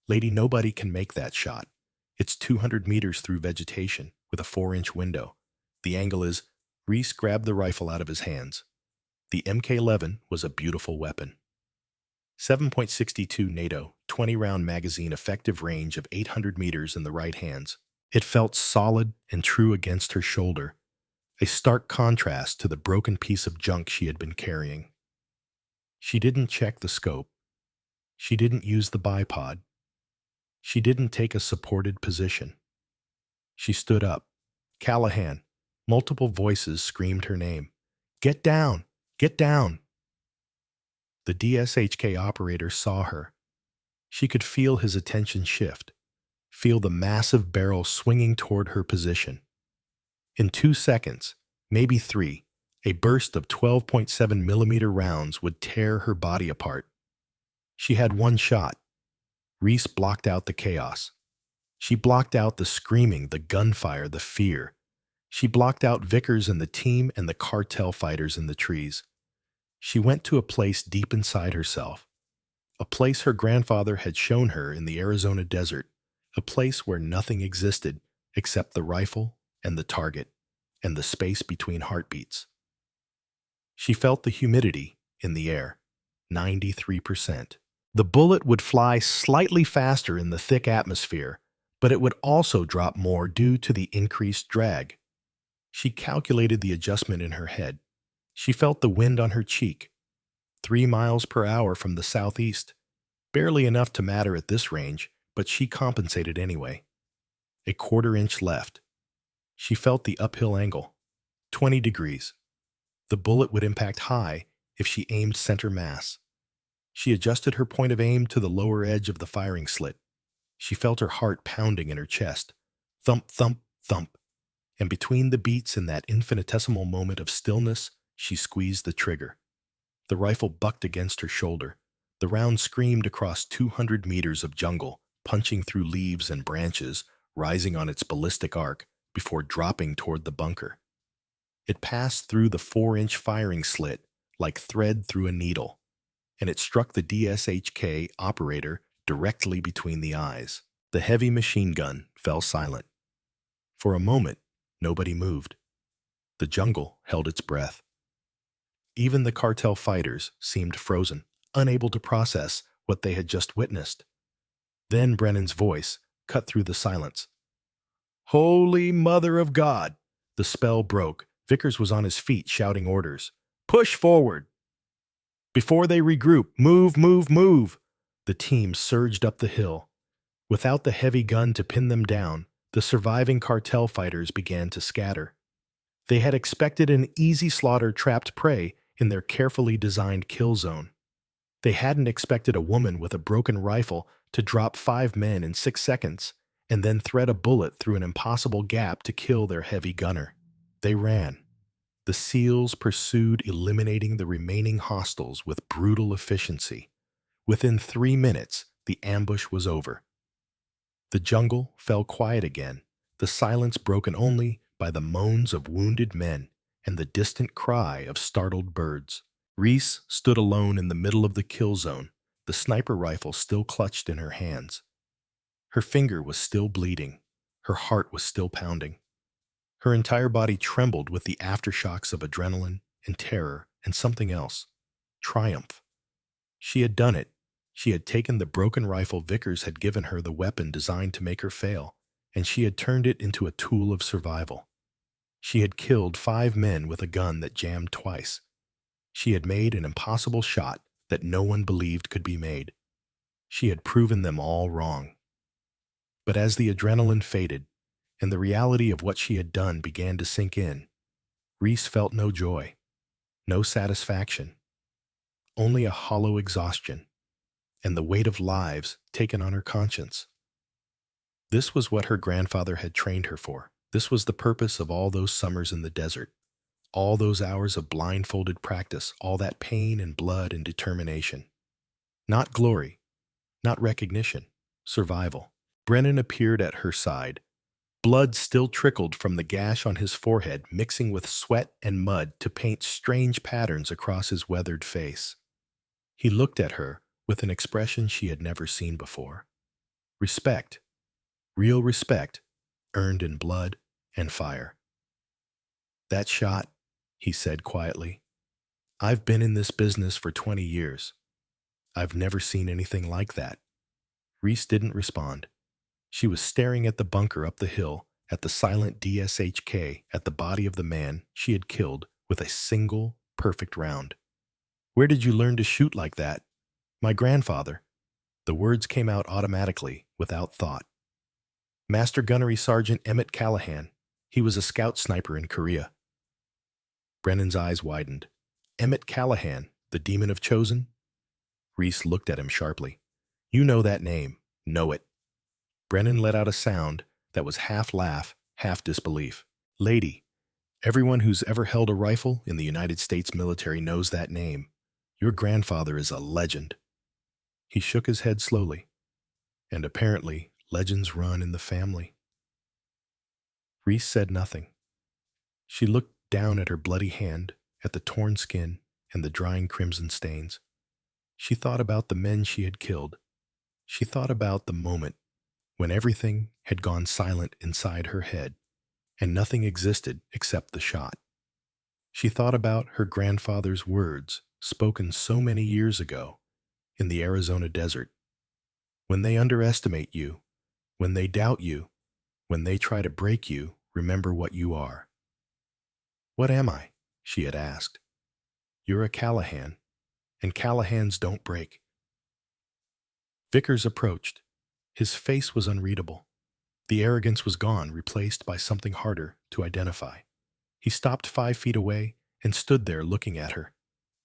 "Lady, nobody can make that shot. It's 200 meters through vegetation, with a 4-inch window. The angle is—" Reese grabbed the rifle out of his hands. The MK-11 was a beautiful weapon. 7.62 NATO 20-round magazine, effective range of 800 meters in the right hands. It felt solid and true against her shoulder, a stark contrast to the broken piece of junk she had been carrying. She didn't check the scope. She didn't use the bipod. She didn't take a supported position. She stood up. Callahan. Multiple voices screamed her name. Get down! Get down! The DSHK operator saw her. She could feel his attention shift, feel the massive barrel swinging toward her position. In 2 seconds, maybe 3, a burst of 12.7 millimeter rounds would tear her body apart. She had one shot. Reese blocked out the chaos. She blocked out the screaming, the gunfire, the fear. She blocked out Vickers and the team and the cartel fighters in the trees. She went to a place deep inside herself, a place her grandfather had shown her in the Arizona desert, a place where nothing existed except the rifle and the target and the space between heartbeats. She felt the humidity in the air, 93%. The bullet would fly slightly faster in the thick atmosphere, but it would also drop more due to the increased drag. She calculated the adjustment in her head. She felt the wind on her cheek, 3 miles per hour from the southeast. Barely enough to matter at this range, but she compensated anyway. A quarter-inch left. She felt the uphill angle, 20 degrees. The bullet would impact high if she aimed center mass. She adjusted her point of aim to the lower edge of the firing slit. She felt her heart pounding in her chest. Thump, thump, thump. And between the beats in that infinitesimal moment of stillness, she squeezed the trigger. The rifle bucked against her shoulder. The round screamed across 200 meters of jungle, punching through leaves and branches, rising on its ballistic arc before dropping toward the bunker. It passed through the 4-inch firing slit like thread through a needle, and it struck the DSHK operator directly between the eyes. The heavy machine gun fell silent. For a moment, nobody moved. The jungle held its breath. Even the cartel fighters seemed frozen, unable to process what they had just witnessed. Then Brennan's voice cut through the silence. Holy Mother of God! The spell broke. Vickers was on his feet, shouting orders. Push forward! Before they regroup, move, move, move! The team surged up the hill. Without the heavy gun to pin them down, the surviving cartel fighters began to scatter. They had expected an easy slaughter, trapped prey in their carefully designed kill zone. They hadn't expected a woman with a broken rifle to drop 5 men in 6 seconds and then thread a bullet through an impossible gap to kill their heavy gunner. They ran. The SEALs pursued, eliminating the remaining hostiles with brutal efficiency. Within 3 minutes, the ambush was over. The jungle fell quiet again, the silence broken only by the moans of wounded men and the distant cry of startled birds. Reese stood alone in the middle of the kill zone, the sniper rifle still clutched in her hands. Her finger was still bleeding. Her heart was still pounding. Her entire body trembled with the aftershocks of adrenaline and terror and something else. Triumph. She had done it. She had taken the broken rifle Vickers had given her, the weapon designed to make her fail, and she had turned it into a tool of survival. She had killed 5 men with a gun that jammed twice. She had made an impossible shot that no one believed could be made. She had proven them all wrong. But as the adrenaline faded, and the reality of what she had done began to sink in, Reese felt no joy, no satisfaction, only a hollow exhaustion, and the weight of lives taken on her conscience. This was what her grandfather had trained her for. This was the purpose of all those summers in the desert, all those hours of blindfolded practice, all that pain and blood and determination. Not glory, not recognition, survival. Brennan appeared at her side. Blood still trickled from the gash on his forehead, mixing with sweat and mud to paint strange patterns across his weathered face. He looked at her with an expression she had never seen before. Respect, real respect, earned in blood and fire. That shot, he said quietly. I've been in this business for 20 years. I've never seen anything like that. Reese didn't respond. She was staring at the bunker up the hill, at the silent DSHK, at the body of the man she had killed with a single perfect round. "Where did you learn to shoot like that?" "My grandfather." The words came out automatically, without thought. "Master Gunnery Sergeant Emmett Callahan. He was a scout sniper in Korea." Brennan's eyes widened. "Emmett Callahan, the demon of Chosen?" Reese looked at him sharply. "You know that name. Know it." Brennan let out a sound that was half laugh, half disbelief. "Lady, everyone who's ever held a rifle in the United States military knows that name. Your grandfather is a legend." He shook his head slowly. "And apparently, legends run in the family." Reese said nothing. She looked down at her bloody hand, at the torn skin and the drying crimson stains. She thought about the men she had killed. She thought about the moment when everything had gone silent inside her head and nothing existed except the shot. She thought about her grandfather's words spoken so many years ago in the Arizona desert. "When they underestimate you, when they doubt you, when they try to break you, remember what you are." "What am I?" she had asked. "You're a Callahan, and Callahans don't break." Vickers approached. His face was unreadable. The arrogance was gone, replaced by something harder to identify. He stopped 5 feet away and stood there looking at her,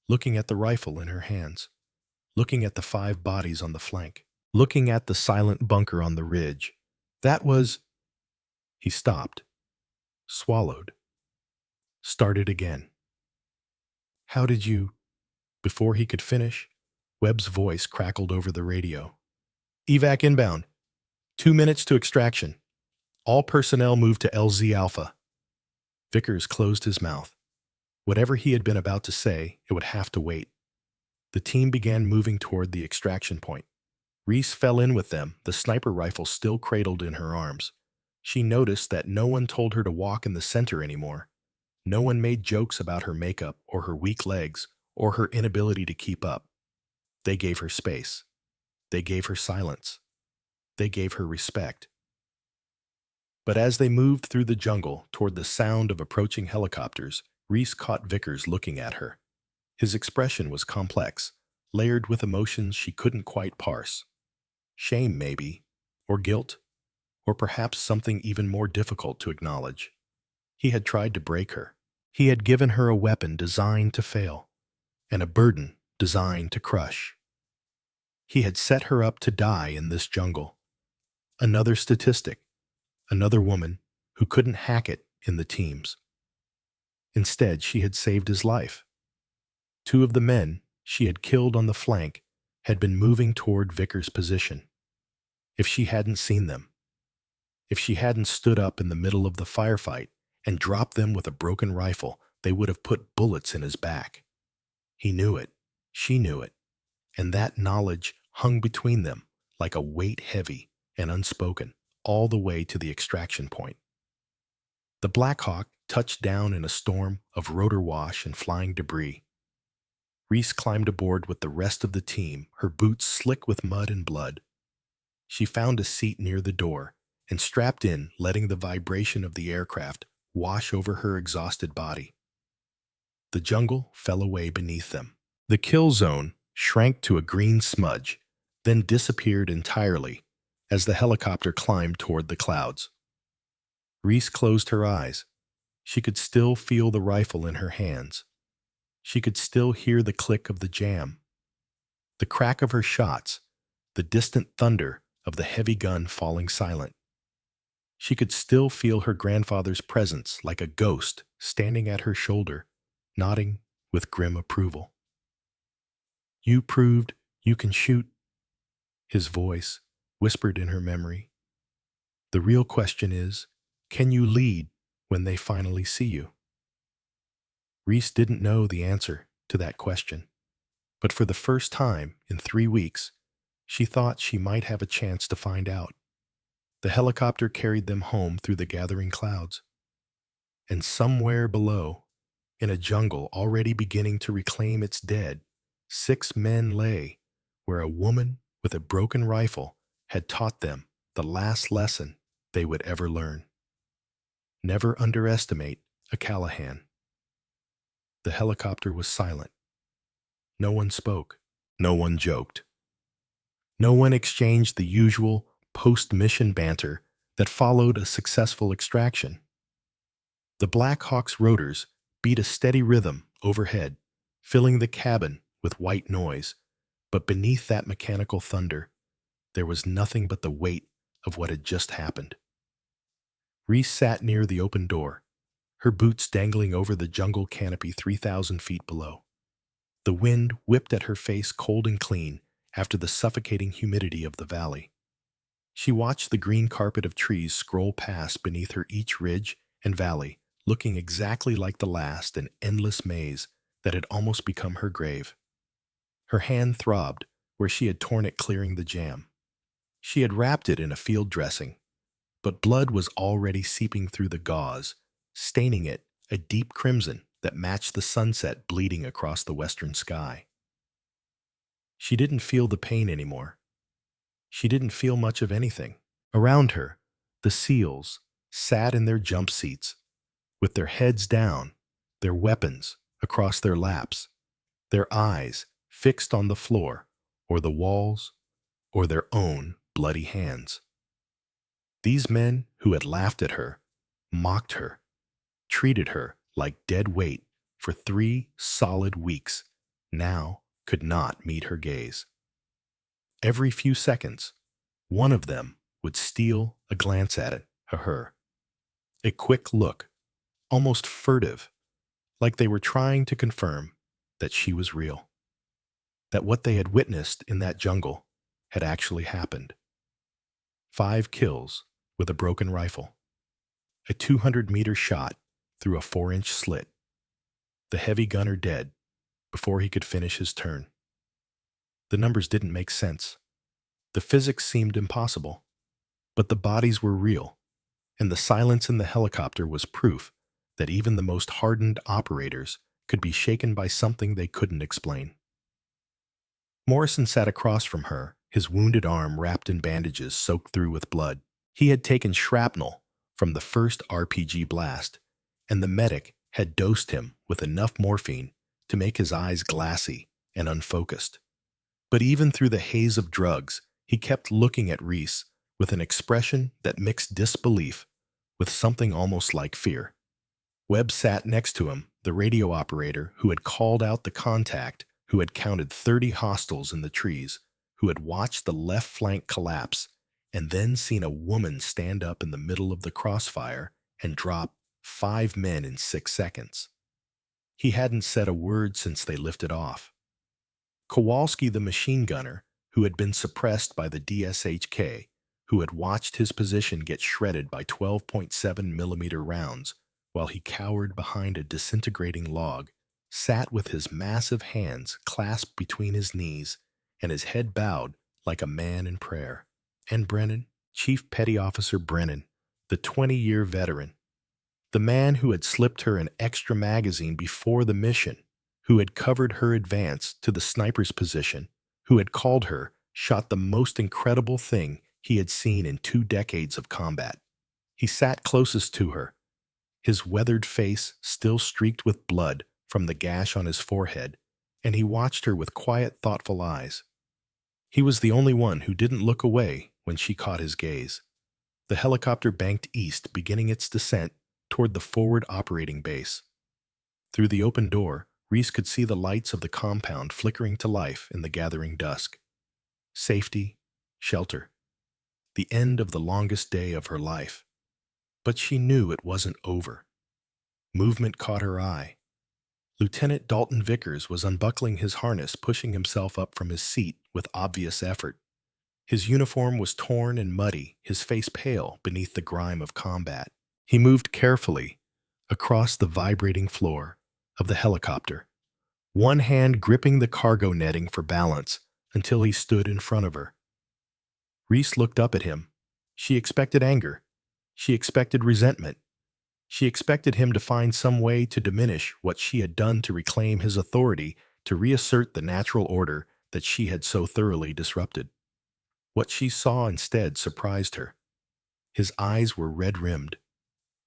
looking at the rifle in her hands, looking at the 5 bodies on the flank, looking at the silent bunker on the ridge. That was... He stopped, swallowed, started again. "How did you..." Before he could finish, Webb's voice crackled over the radio. "Evac inbound. 2 minutes to extraction. All personnel move to LZ Alpha." Vickers closed his mouth. Whatever he had been about to say, it would have to wait. The team began moving toward the extraction point. Reese fell in with them, the sniper rifle still cradled in her arms. She noticed that no one told her to walk in the center anymore. No one made jokes about her makeup or her weak legs or her inability to keep up. They gave her space. They gave her silence. They gave her respect. But as they moved through the jungle toward the sound of approaching helicopters, Reese caught Vickers looking at her. His expression was complex, layered with emotions she couldn't quite parse. Shame, maybe, or guilt, or perhaps something even more difficult to acknowledge. He had tried to break her. He had given her a weapon designed to fail, and a burden designed to crush. He had set her up to die in this jungle. Another statistic, another woman who couldn't hack it in the teams. Instead, she had saved his life. 2 of the men she had killed on the flank had been moving toward Vickers' position. If she hadn't seen them, if she hadn't stood up in the middle of the firefight and dropped them with a broken rifle, they would have put bullets in his back. He knew it. She knew it. And that knowledge hung between them like a weight heavy and unspoken, all the way to the extraction point. The Black Hawk touched down in a storm of rotor wash and flying debris. Reese climbed aboard with the rest of the team, her boots slick with mud and blood. She found a seat near the door and strapped in, letting the vibration of the aircraft wash over her exhausted body. The jungle fell away beneath them. The kill zone shrank to a green smudge, then disappeared entirely as the helicopter climbed toward the clouds. Reese closed her eyes. She could still feel the rifle in her hands. She could still hear the click of the jam, the crack of her shots, the distant thunder of the heavy gun falling silent. She could still feel her grandfather's presence like a ghost standing at her shoulder, nodding with grim approval. "You proved you can shoot," his voice whispered in her memory. "The real question is, can you lead when they finally see you?" Reese didn't know the answer to that question, but for the first time in 3 weeks, she thought she might have a chance to find out. The helicopter carried them home through the gathering clouds. And somewhere below, in a jungle already beginning to reclaim its dead, 6 men lay where a woman with a broken rifle had taught them the last lesson they would ever learn. Never underestimate a Callahan. The helicopter was silent. No one spoke. No one joked. No one exchanged the usual post-mission banter that followed a successful extraction. The Black Hawk's rotors beat a steady rhythm overhead, filling the cabin with white noise, but beneath that mechanical thunder, there was nothing but the weight of what had just happened. Reese sat near the open door, her boots dangling over the jungle canopy 3,000 feet below. The wind whipped at her face cold and clean after the suffocating humidity of the valley. She watched the green carpet of trees scroll past beneath her each ridge and valley, looking exactly like the last and endless maze that had almost become her grave. Her hand throbbed where she had torn it clearing the jam. She had wrapped it in a field dressing, but blood was already seeping through the gauze, staining it a deep crimson that matched the sunset bleeding across the western sky. She didn't feel the pain anymore. She didn't feel much of anything. Around her, the SEALs sat in their jump seats, with their heads down, their weapons across their laps, their eyes fixed on the floor or the walls or their own bloody hands. These men who had laughed at her, mocked her, treated her like dead weight for 3 solid weeks, now could not meet her gaze. Every few seconds, one of them would steal a glance at her, a quick look, almost furtive, like they were trying to confirm that she was real, that what they had witnessed in that jungle had actually happened. 5 kills with a broken rifle, a 200-meter shot through a 4-inch slit, the heavy gunner dead before he could finish his turn. The numbers didn't make sense. The physics seemed impossible, but the bodies were real, and the silence in the helicopter was proof that even the most hardened operators could be shaken by something they couldn't explain. Morrison sat across from her, his wounded arm wrapped in bandages soaked through with blood. He had taken shrapnel from the first RPG blast, and the medic had dosed him with enough morphine to make his eyes glassy and unfocused. But even through the haze of drugs, he kept looking at Reese with an expression that mixed disbelief with something almost like fear. Webb sat next to him, the radio operator who had called out the contact, who had counted 30 hostiles in the trees, who had watched the left flank collapse, and then seen a woman stand up in the middle of the crossfire and drop 5 men in 6 seconds. He hadn't said a word since they lifted off. Kowalski, the machine gunner, who had been suppressed by the DSHK, who had watched his position get shredded by 12.7mm rounds while he cowered behind a disintegrating log, sat with his massive hands clasped between his knees and his head bowed like a man in prayer. And Brennan, Chief Petty Officer Brennan, the 20-year veteran, the man who had slipped her an extra magazine before the mission, who had covered her advance to the sniper's position, who had called her, shot the most incredible thing he had seen in 2 decades of combat. He sat closest to her, his weathered face still streaked with blood from the gash on his forehead, and he watched her with quiet, thoughtful eyes. He was the only one who didn't look away when she caught his gaze. The helicopter banked east, beginning its descent toward the forward operating base. Through the open door, Reese could see the lights of the compound flickering to life in the gathering dusk. Safety, shelter, the end of the longest day of her life. But she knew it wasn't over. Movement caught her eye. Lieutenant Dalton Vickers was unbuckling his harness, pushing himself up from his seat with obvious effort. His uniform was torn and muddy, his face pale beneath the grime of combat. He moved carefully across the vibrating floor of the helicopter, one hand gripping the cargo netting for balance until he stood in front of her. Reese looked up at him. She expected anger. She expected resentment. She expected him to find some way to diminish what she had done to reclaim his authority, to reassert the natural order that she had so thoroughly disrupted. What she saw instead surprised her. His eyes were red-rimmed.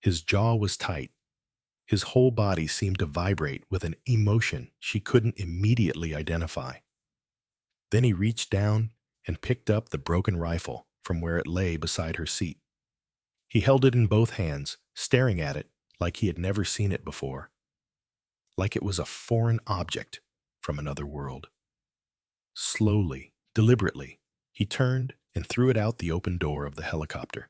His jaw was tight. His whole body seemed to vibrate with an emotion she couldn't immediately identify. Then he reached down and picked up the broken rifle from where it lay beside her seat. He held it in both hands, staring at it like he had never seen it before, like it was a foreign object from another world. Slowly, deliberately, he turned and threw it out the open door of the helicopter.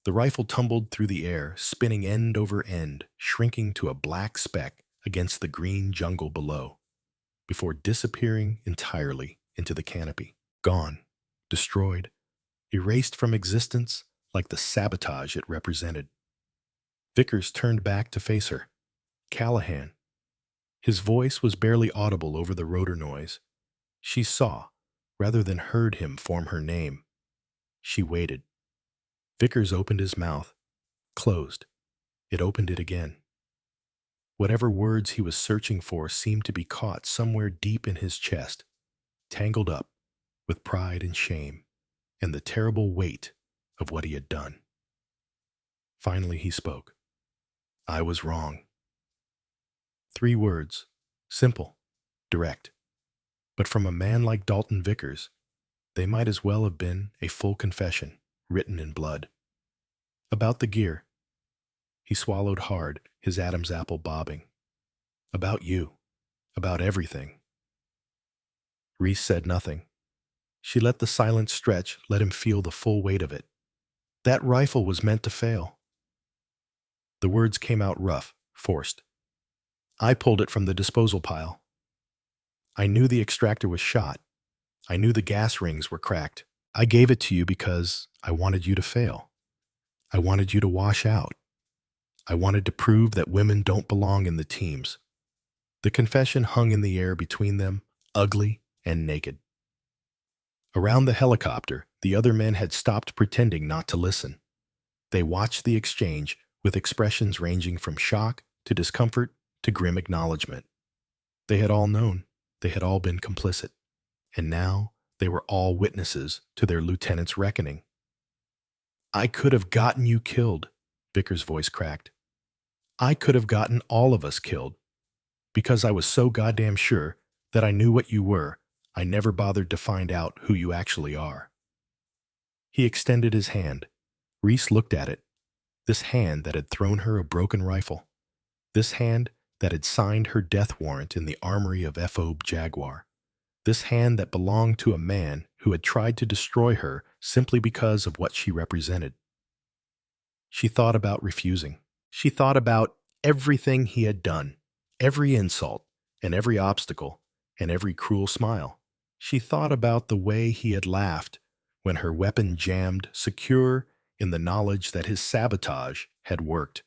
The rifle tumbled through the air, spinning end over end, shrinking to a black speck against the green jungle below, before disappearing entirely into the canopy. Gone, destroyed, erased from existence like the sabotage it represented. Vickers turned back to face her. Callahan. His voice was barely audible over the rotor noise. She saw, rather than heard him form her name. She waited. Vickers opened his mouth. Closed. It opened it again. Whatever words he was searching for seemed to be caught somewhere deep in his chest, tangled up with pride and shame and the terrible weight of what he had done. Finally he spoke. I was wrong. 3 words, simple, direct. But from a man like Dalton Vickers, they might as well have been a full confession, written in blood. About the gear. He swallowed hard, his Adam's apple bobbing. About you. About everything. Reese said nothing. She let the silence stretch, let him feel the full weight of it. That rifle was meant to fail. The words came out rough, forced. I pulled it from the disposal pile. I knew the extractor was shot. I knew the gas rings were cracked. I gave it to you because I wanted you to fail. I wanted you to wash out. I wanted to prove that women don't belong in the teams. The confession hung in the air between them, ugly and naked. Around the helicopter, the other men had stopped pretending not to listen. They watched the exchange with expressions ranging from shock to discomfort to grim acknowledgement. They had all known. They had all been complicit. And now they were all witnesses to their lieutenant's reckoning. I could have gotten you killed, Vickers' voice cracked. I could have gotten all of us killed. Because I was so goddamn sure that I knew what you were, I never bothered to find out who you actually are. He extended his hand. Reese looked at it. This hand that had thrown her a broken rifle. This hand that had signed her death warrant in the armory of Phobe Jaguar. This hand that belonged to a man who had tried to destroy her simply because of what she represented. She thought about refusing. She thought about everything he had done, every insult, and every obstacle, and every cruel smile. She thought about the way he had laughed when her weapon jammed, secure in the knowledge that his sabotage had worked.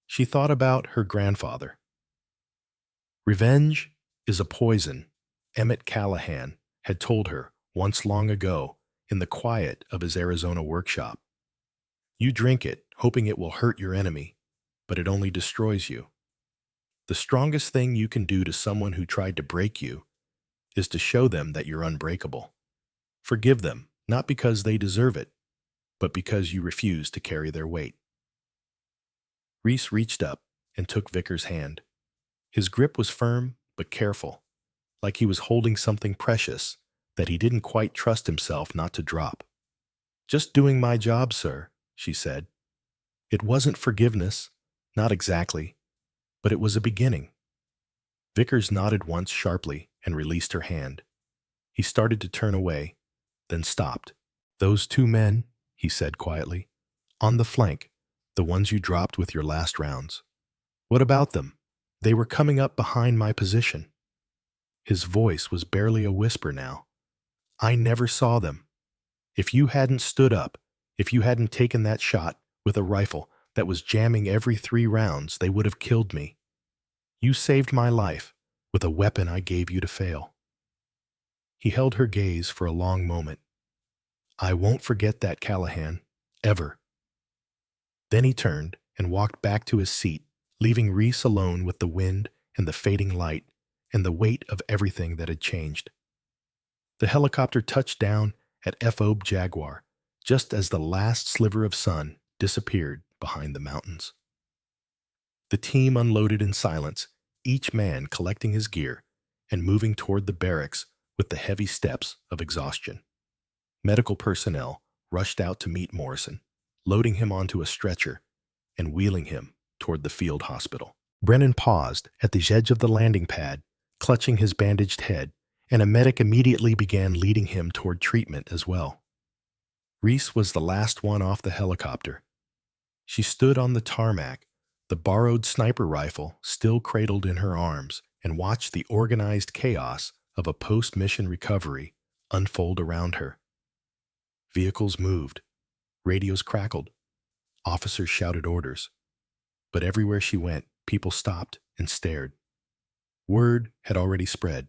She thought about her grandfather. Revenge is a poison, Emmett Callahan had told her once long ago in the quiet of his Arizona workshop. You drink it, hoping it will hurt your enemy, but it only destroys you. The strongest thing you can do to someone who tried to break you is to show them that you're unbreakable. Forgive them, not because they deserve it, but because you refuse to carry their weight. Reese reached up and took Vickers' hand. His grip was firm but careful, like he was holding something precious that he didn't quite trust himself not to drop. Just doing my job, sir, she said. It wasn't forgiveness, not exactly, but it was a beginning. Vickers nodded once sharply and released her hand. He started to turn away, then stopped. Those 2 men, he said quietly, on the flank, the ones you dropped with your last rounds. What about them? They were coming up behind my position. His voice was barely a whisper now. I never saw them. If you hadn't stood up, if you hadn't taken that shot with a rifle that was jamming every 3 rounds, they would have killed me. You saved my life with a weapon I gave you to fail. He held her gaze for a long moment. I won't forget that, Callahan, ever. Then he turned and walked back to his seat, leaving Reese alone with the wind and the fading light and the weight of everything that had changed. The helicopter touched down at Fob Jaguar, just as the last sliver of sun disappeared behind the mountains. The team unloaded in silence, each man collecting his gear and moving toward the barracks with the heavy steps of exhaustion. Medical personnel rushed out to meet Morrison, loading him onto a stretcher and wheeling him toward the field hospital. Brennan paused at the edge of the landing pad, clutching his bandaged head, and a medic immediately began leading him toward treatment as well. Reese was the last one off the helicopter. She stood on the tarmac, the borrowed sniper rifle still cradled in her arms, and watched the organized chaos of a post-mission recovery unfold around her. Vehicles moved, radios crackled, officers shouted orders. But everywhere she went, people stopped and stared. Word had already spread.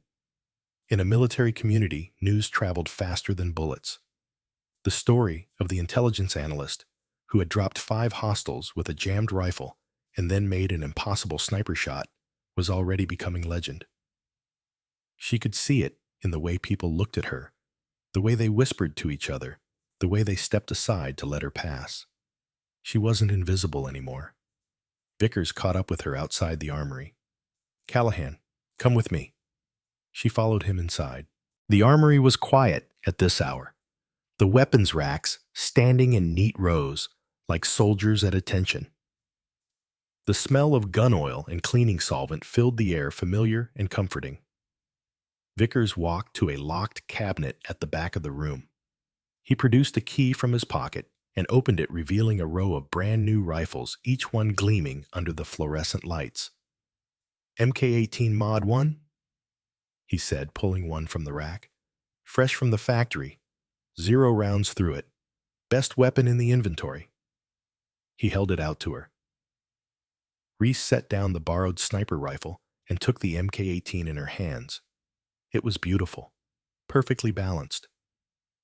In a military community, news traveled faster than bullets. The story of the intelligence analyst who had dropped 5 hostiles with a jammed rifle and then made an impossible sniper shot was already becoming legend. She could see it in the way people looked at her, the way they whispered to each other, the way they stepped aside to let her pass. She wasn't invisible anymore. Vickers caught up with her outside the armory. "Callahan, come with me." She followed him inside. The armory was quiet at this hour, the weapons racks standing in neat rows, like soldiers at attention. The smell of gun oil and cleaning solvent filled the air, familiar and comforting. Vickers walked to a locked cabinet at the back of the room. He produced a key from his pocket and opened it, revealing a row of brand new rifles, each one gleaming under the fluorescent lights. "MK-18 Mod 1? He said, pulling one from the rack. "Fresh from the factory. 0 rounds through it. Best weapon in the inventory." He held it out to her. Reese set down the borrowed sniper rifle and took the MK-18 in her hands. It was beautiful, perfectly balanced.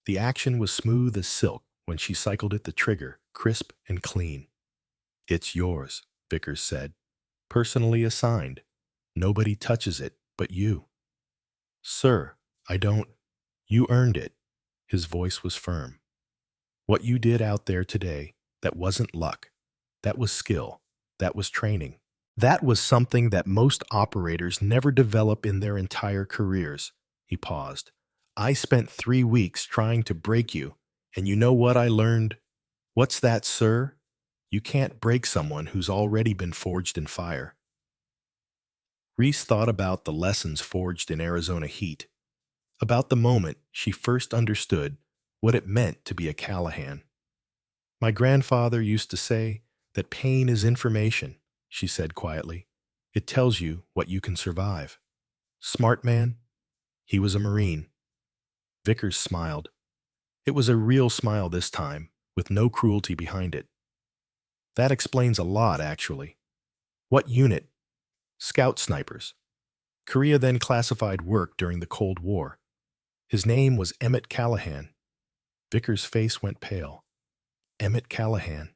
The action was smooth as silk when she cycled at the trigger, crisp and clean. "It's yours," Vickers said. "Personally assigned. Nobody touches it but you." "Sir, I don't—" "You earned it." His voice was firm. "What you did out there today, that wasn't luck. That was skill. That was training. That was something that most operators never develop in their entire careers." He paused. "I spent 3 weeks trying to break you, and you know what I learned?" "What's that, sir?" "You can't break someone who's already been forged in fire." Reese thought about the lessons forged in Arizona heat, about the moment she first understood what it meant to be a Callahan. "My grandfather used to say that pain is information," she said quietly. "It tells you what you can survive." "Smart man?" "He was a Marine." Vickers smiled. It was a real smile this time, with no cruelty behind it. "That explains a lot, actually." "What unit?" "Scout snipers." Korea then classified work during the Cold War. His name was Emmett Callahan. Vickers' face went pale. "Emmett Callahan."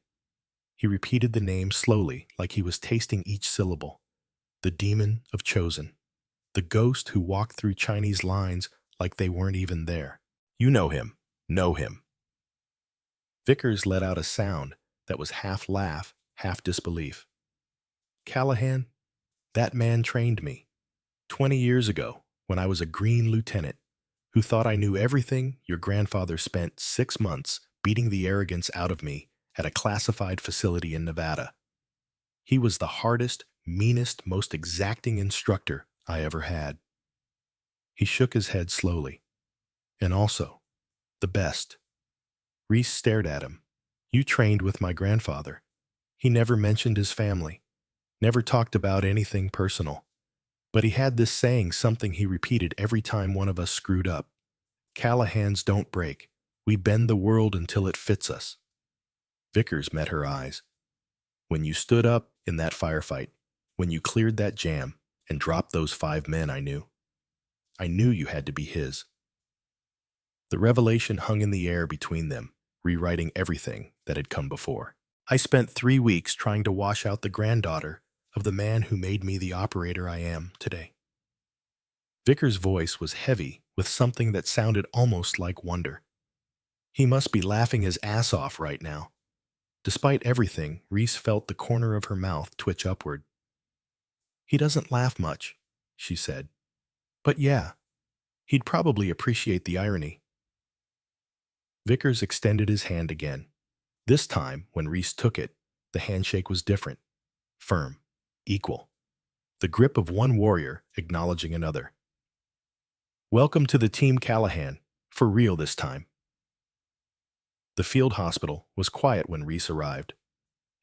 He repeated the name slowly, like he was tasting each syllable. "The demon of Chosen. The ghost who walked through Chinese lines like they weren't even there. You know him. Know him." Vickers let out a sound that was half laugh, half disbelief. "Callahan? That man trained me 20 years ago when I was a green lieutenant who thought I knew everything. Your grandfather spent 6 months beating the arrogance out of me at a classified facility in Nevada. He was the hardest, meanest, most exacting instructor I ever had." He shook his head slowly. "And also, the best." Reese stared at him. "You trained with my grandfather. He never mentioned his family, never talked about anything personal. But he had this saying, something he repeated every time one of us screwed up. 'Callahans don't break. We bend the world until it fits us.'" Vickers met her eyes. "When you stood up in that firefight, when you cleared that jam and dropped those 5 men, I knew you had to be his." The revelation hung in the air between them, rewriting everything that had come before. "I spent 3 weeks trying to wash out the granddaughter of the man who made me the operator I am today." Vickers' voice was heavy with something that sounded almost like wonder. He must be laughing his ass off right now. Despite everything, Reese felt the corner of her mouth twitch upward. He doesn't laugh much, she said. But yeah, he'd probably appreciate the irony. Vickers extended his hand again. This time, when Reese took it, the handshake was different. Firm. Equal. The grip of one warrior acknowledging another. Welcome to the Team Callahan. For real this time. The field hospital was quiet when Reese arrived.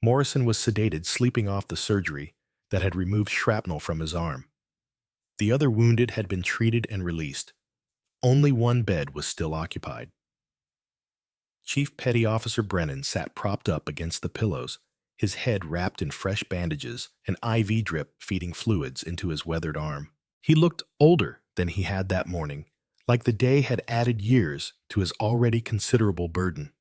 Morrison was sedated, sleeping off the surgery that had removed shrapnel from his arm. The other wounded had been treated and released. Only one bed was still occupied. Chief Petty Officer Brennan sat propped up against the pillows, his head wrapped in fresh bandages, an IV drip feeding fluids into his weathered arm. He looked older than he had that morning, like the day had added years to his already considerable burden.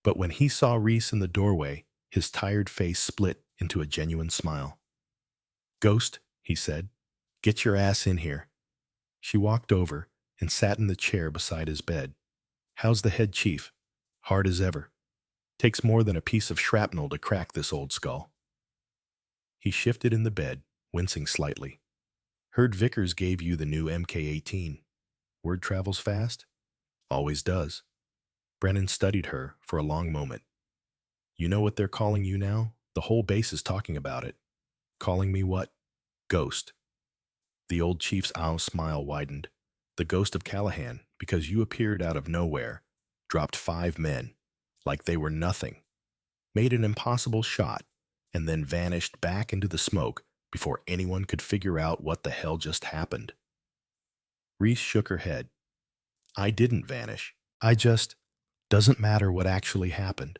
But when he saw Reese in the doorway, his tired face split into a genuine smile. "Ghost," he said, "get your ass in here." She walked over and sat in the chair beside his bed. "How's the head chief?" "Hard as ever. Takes more than a piece of shrapnel to crack this old skull." He shifted in the bed, wincing slightly. "Heard Vickers gave you the new MK-18. Word travels fast?" "Always does." Brennan studied her for a long moment. "You know what they're calling you now? The whole base is talking about it." "Calling me what?" "Ghost." The old chief's owl smile widened. "The ghost of Callahan, because you appeared out of nowhere, dropped 5 men, like they were nothing, made an impossible shot, and then vanished back into the smoke before anyone could figure out what the hell just happened." Reese shook her head. "I didn't vanish. I just... Doesn't matter what actually happened.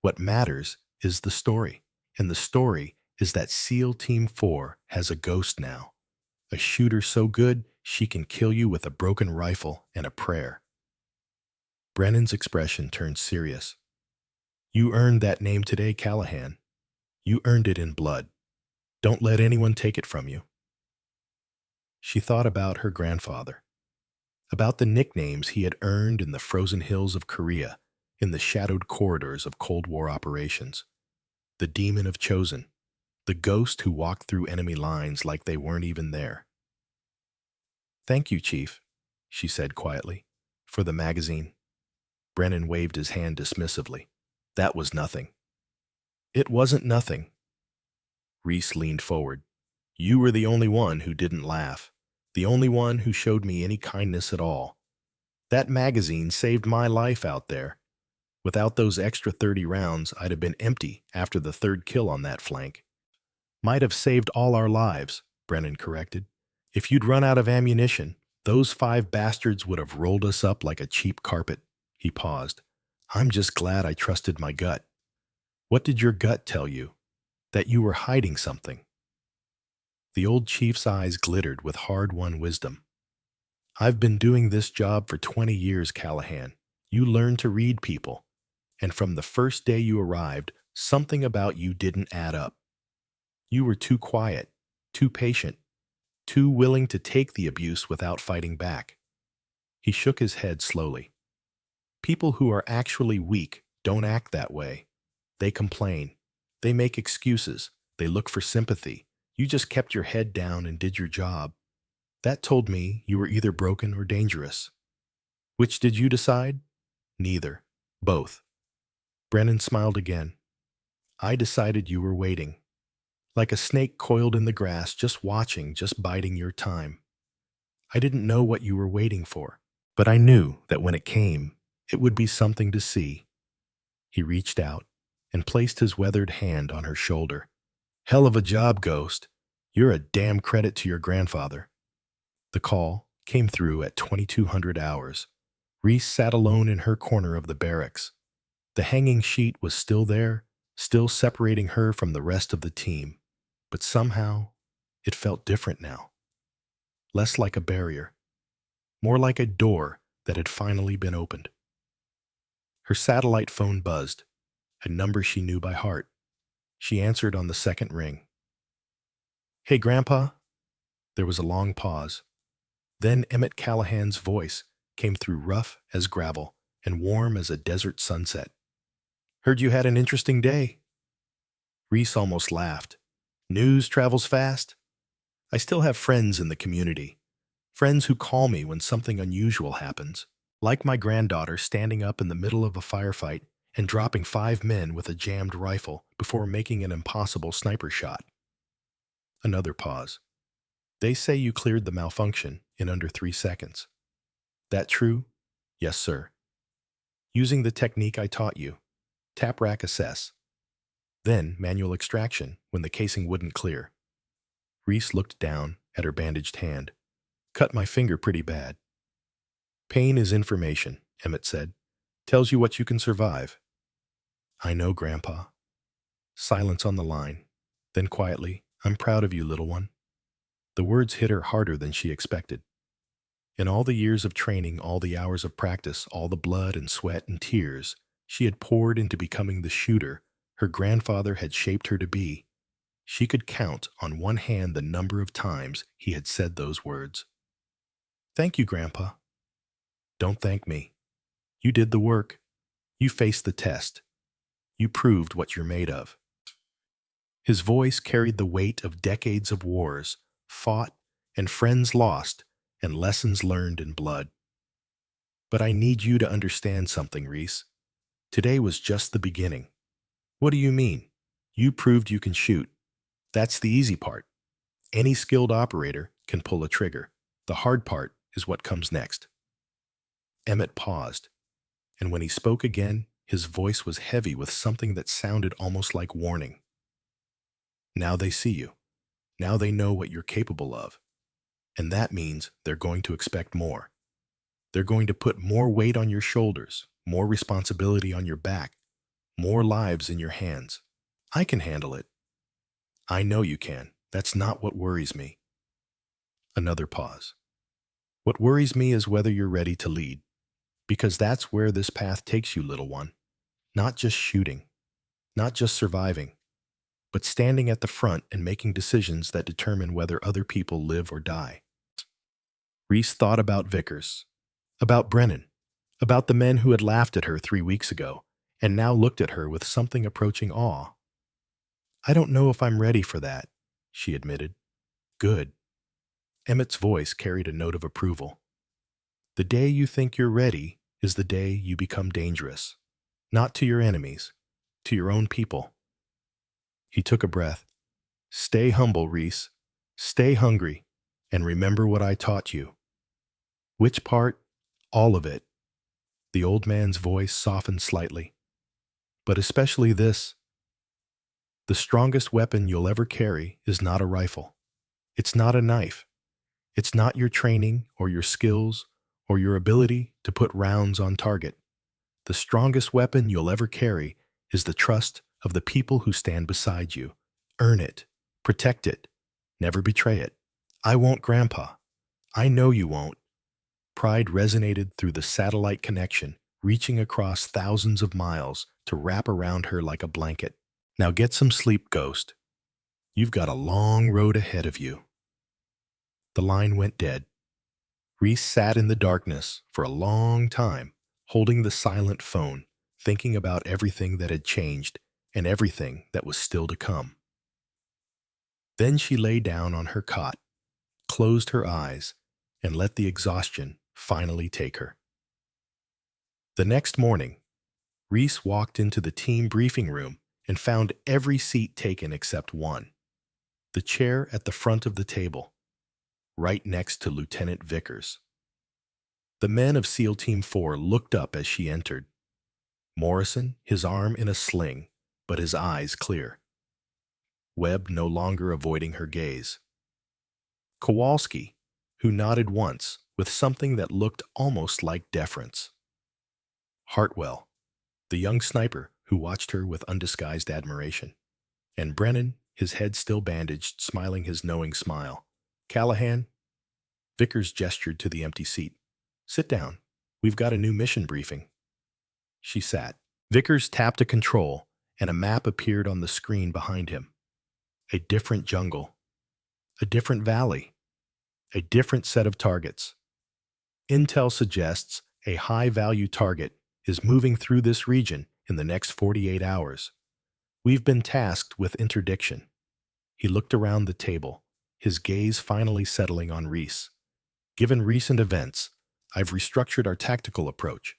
What matters is the story. And the story is that SEAL Team 4 has a ghost now. A shooter so good she can kill you with a broken rifle and a prayer." Brennan's expression turned serious. "You earned that name today, Callahan. You earned it in blood. Don't let anyone take it from you." She thought about her grandfather, about the nicknames he had earned in the frozen hills of Korea, in the shadowed corridors of Cold War operations. The demon of Chosen, the ghost who walked through enemy lines like they weren't even there. "Thank you, Chief," she said quietly, "for the magazine." Brennan waved his hand dismissively. "That was nothing." "It wasn't nothing." Reese leaned forward. "You were the only one who didn't laugh, the only one who showed me any kindness at all. That magazine saved my life out there. Without those extra 30 rounds, I'd have been empty after the 3rd kill on that flank." "Might have saved all our lives," Brennan corrected. "If you'd run out of ammunition, those 5 bastards would have rolled us up like a cheap carpet." He paused. "I'm just glad I trusted my gut." "What did your gut tell you?" "That you were hiding something." The old chief's eyes glittered with hard-won wisdom. "I've been doing this job for 20 years, Callahan. You learn to read people. And from the first day you arrived, something about you didn't add up. You were too quiet, too patient, too willing to take the abuse without fighting back." He shook his head slowly. "People who are actually weak don't act that way. They complain. They make excuses. They look for sympathy. You just kept your head down and did your job. That told me you were either broken or dangerous." "Which did you decide?" "Neither. Both." Brennan smiled again. "I decided you were waiting. Like a snake coiled in the grass, just watching, just biding your time. I didn't know what you were waiting for, but I knew that when it came, it would be something to see." He reached out and placed his weathered hand on her shoulder. "Hell of a job, Ghost. You're a damn credit to your grandfather." The call came through at 2200 hours. Reese sat alone in her corner of the barracks. The hanging sheet was still there, still separating her from the rest of the team. But somehow, it felt different now. Less like a barrier, more like a door that had finally been opened. Her satellite phone buzzed, a number she knew by heart. She answered on the second ring. "Hey, Grandpa." There was a long pause. Then Emmett Callahan's voice came through rough as gravel and warm as a desert sunset. Heard you had an interesting day. Reese almost laughed. News travels fast. I still have friends in the community. Friends who call me when something unusual happens. Like my granddaughter standing up in the middle of a firefight and dropping 5 men with a jammed rifle before making an impossible sniper shot. Another pause. They say you cleared the malfunction in under 3 seconds. That true? Yes, sir. Using the technique I taught you. Tap rack assess. Then manual extraction when the casing wouldn't clear. Reese looked down at her bandaged hand. Cut my finger pretty bad. Pain is information, Emmett said. Tells you what you can survive. I know, Grandpa. Silence on the line. Then quietly, I'm proud of you, little one. The words hit her harder than she expected. In all the years of training, all the hours of practice, all the blood and sweat and tears she had poured into becoming the shooter her grandfather had shaped her to be, she could count on one hand the number of times he had said those words. Thank you, Grandpa. Don't thank me. You did the work. You faced the test. You proved what you're made of. His voice carried the weight of decades of wars, fought, and friends lost, and lessons learned in blood. But I need you to understand something, Reese. Today was just the beginning. What do you mean? You proved you can shoot. That's the easy part. Any skilled operator can pull a trigger. The hard part is what comes next. Emmett paused, and when he spoke again, his voice was heavy with something that sounded almost like warning. Now they see you. Now they know what you're capable of. And that means they're going to expect more. They're going to put more weight on your shoulders, more responsibility on your back, more lives in your hands. I can handle it. I know you can. That's not what worries me. Another pause. What worries me is whether you're ready to lead, because that's where this path takes you, little one. Not just shooting, not just surviving, but standing at the front and making decisions that determine whether other people live or die. Reese thought about Vickers, about Brennan, about the men who had laughed at her 3 weeks ago, and now looked at her with something approaching awe. I don't know if I'm ready for that, she admitted. Good. Emmett's voice carried a note of approval. The day you think you're ready is the day you become dangerous. Not to your enemies, to your own people. He took a breath. Stay humble, Reese. Stay hungry, and remember what I taught you. Which part? All of it. The old man's voice softened slightly. But especially this. The strongest weapon you'll ever carry is not a rifle. It's not a knife. It's not your training or your skills or your ability to put rounds on target. The strongest weapon you'll ever carry is the trust of the people who stand beside you. Earn it. Protect it. Never betray it. I won't, Grandpa. I know you won't. Pride resonated through the satellite connection, reaching across thousands of miles to wrap around her like a blanket. Now get some sleep, Ghost. You've got a long road ahead of you. The line went dead. Reese sat in the darkness for a long time, holding the silent phone, thinking about everything that had changed and everything that was still to come. Then she lay down on her cot, closed her eyes, and let the exhaustion finally take her. The next morning, Reese walked into the team briefing room and found every seat taken except one, the chair at the front of the table, right next to Lieutenant Vickers. The men of SEAL Team 4 looked up as she entered. Morrison, his arm in a sling, but his eyes clear. Webb no longer avoiding her gaze. Kowalski, who nodded once with something that looked almost like deference. Hartwell, the young sniper who watched her with undisguised admiration. And Brennan, his head still bandaged, smiling his knowing smile. Callahan, Vickers gestured to the empty seat. Sit down. We've got a new mission briefing. She sat. Vickers tapped a control, and a map appeared on the screen behind him. A different jungle. A different valley. A different set of targets. Intel suggests a high-value target is moving through this region in the next 48 hours. We've been tasked with interdiction." He looked around the table, his gaze finally settling on Reese. "Given recent events, I've restructured our tactical approach.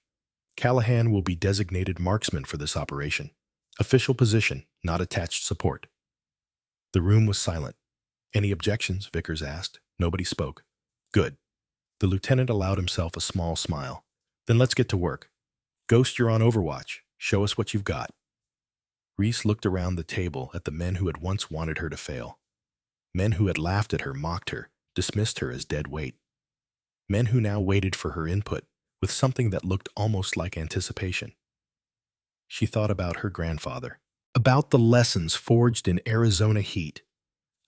Callahan will be designated marksman for this operation. Official position, not attached support." The room was silent. "Any objections?" Vickers asked. Nobody spoke. "Good." The lieutenant allowed himself a small smile. "Then let's get to work. Ghost, you're on Overwatch. Show us what you've got." Reese looked around the table at the men who had once wanted her to fail. Men who had laughed at her, mocked her, dismissed her as dead weight. Men who now waited for her input with something that looked almost like anticipation. She thought about her grandfather, about the lessons forged in Arizona heat,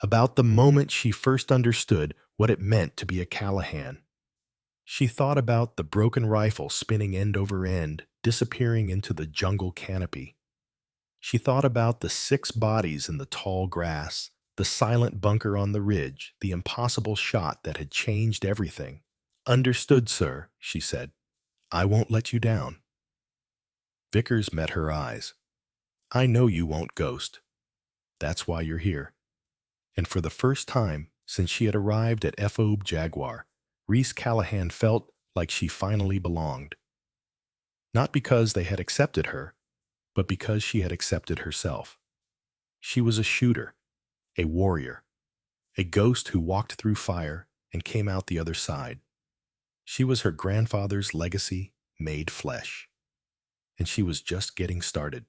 about the moment she first understood what it meant to be a Callahan. She thought about the broken rifle spinning end over end, disappearing into the jungle canopy. She thought about the 6 bodies in the tall grass, the silent bunker on the ridge, the impossible shot that had changed everything. "Understood, sir," she said. "I won't let you down." Vickers met her eyes. "I know you won't, Ghost. That's why you're here." And for the first time since she had arrived at FOB Jaguar, Reese Callahan felt like she finally belonged. Not because they had accepted her, but because she had accepted herself. She was a shooter, a warrior, a ghost who walked through fire and came out the other side. She was her grandfather's legacy made flesh. And she was just getting started.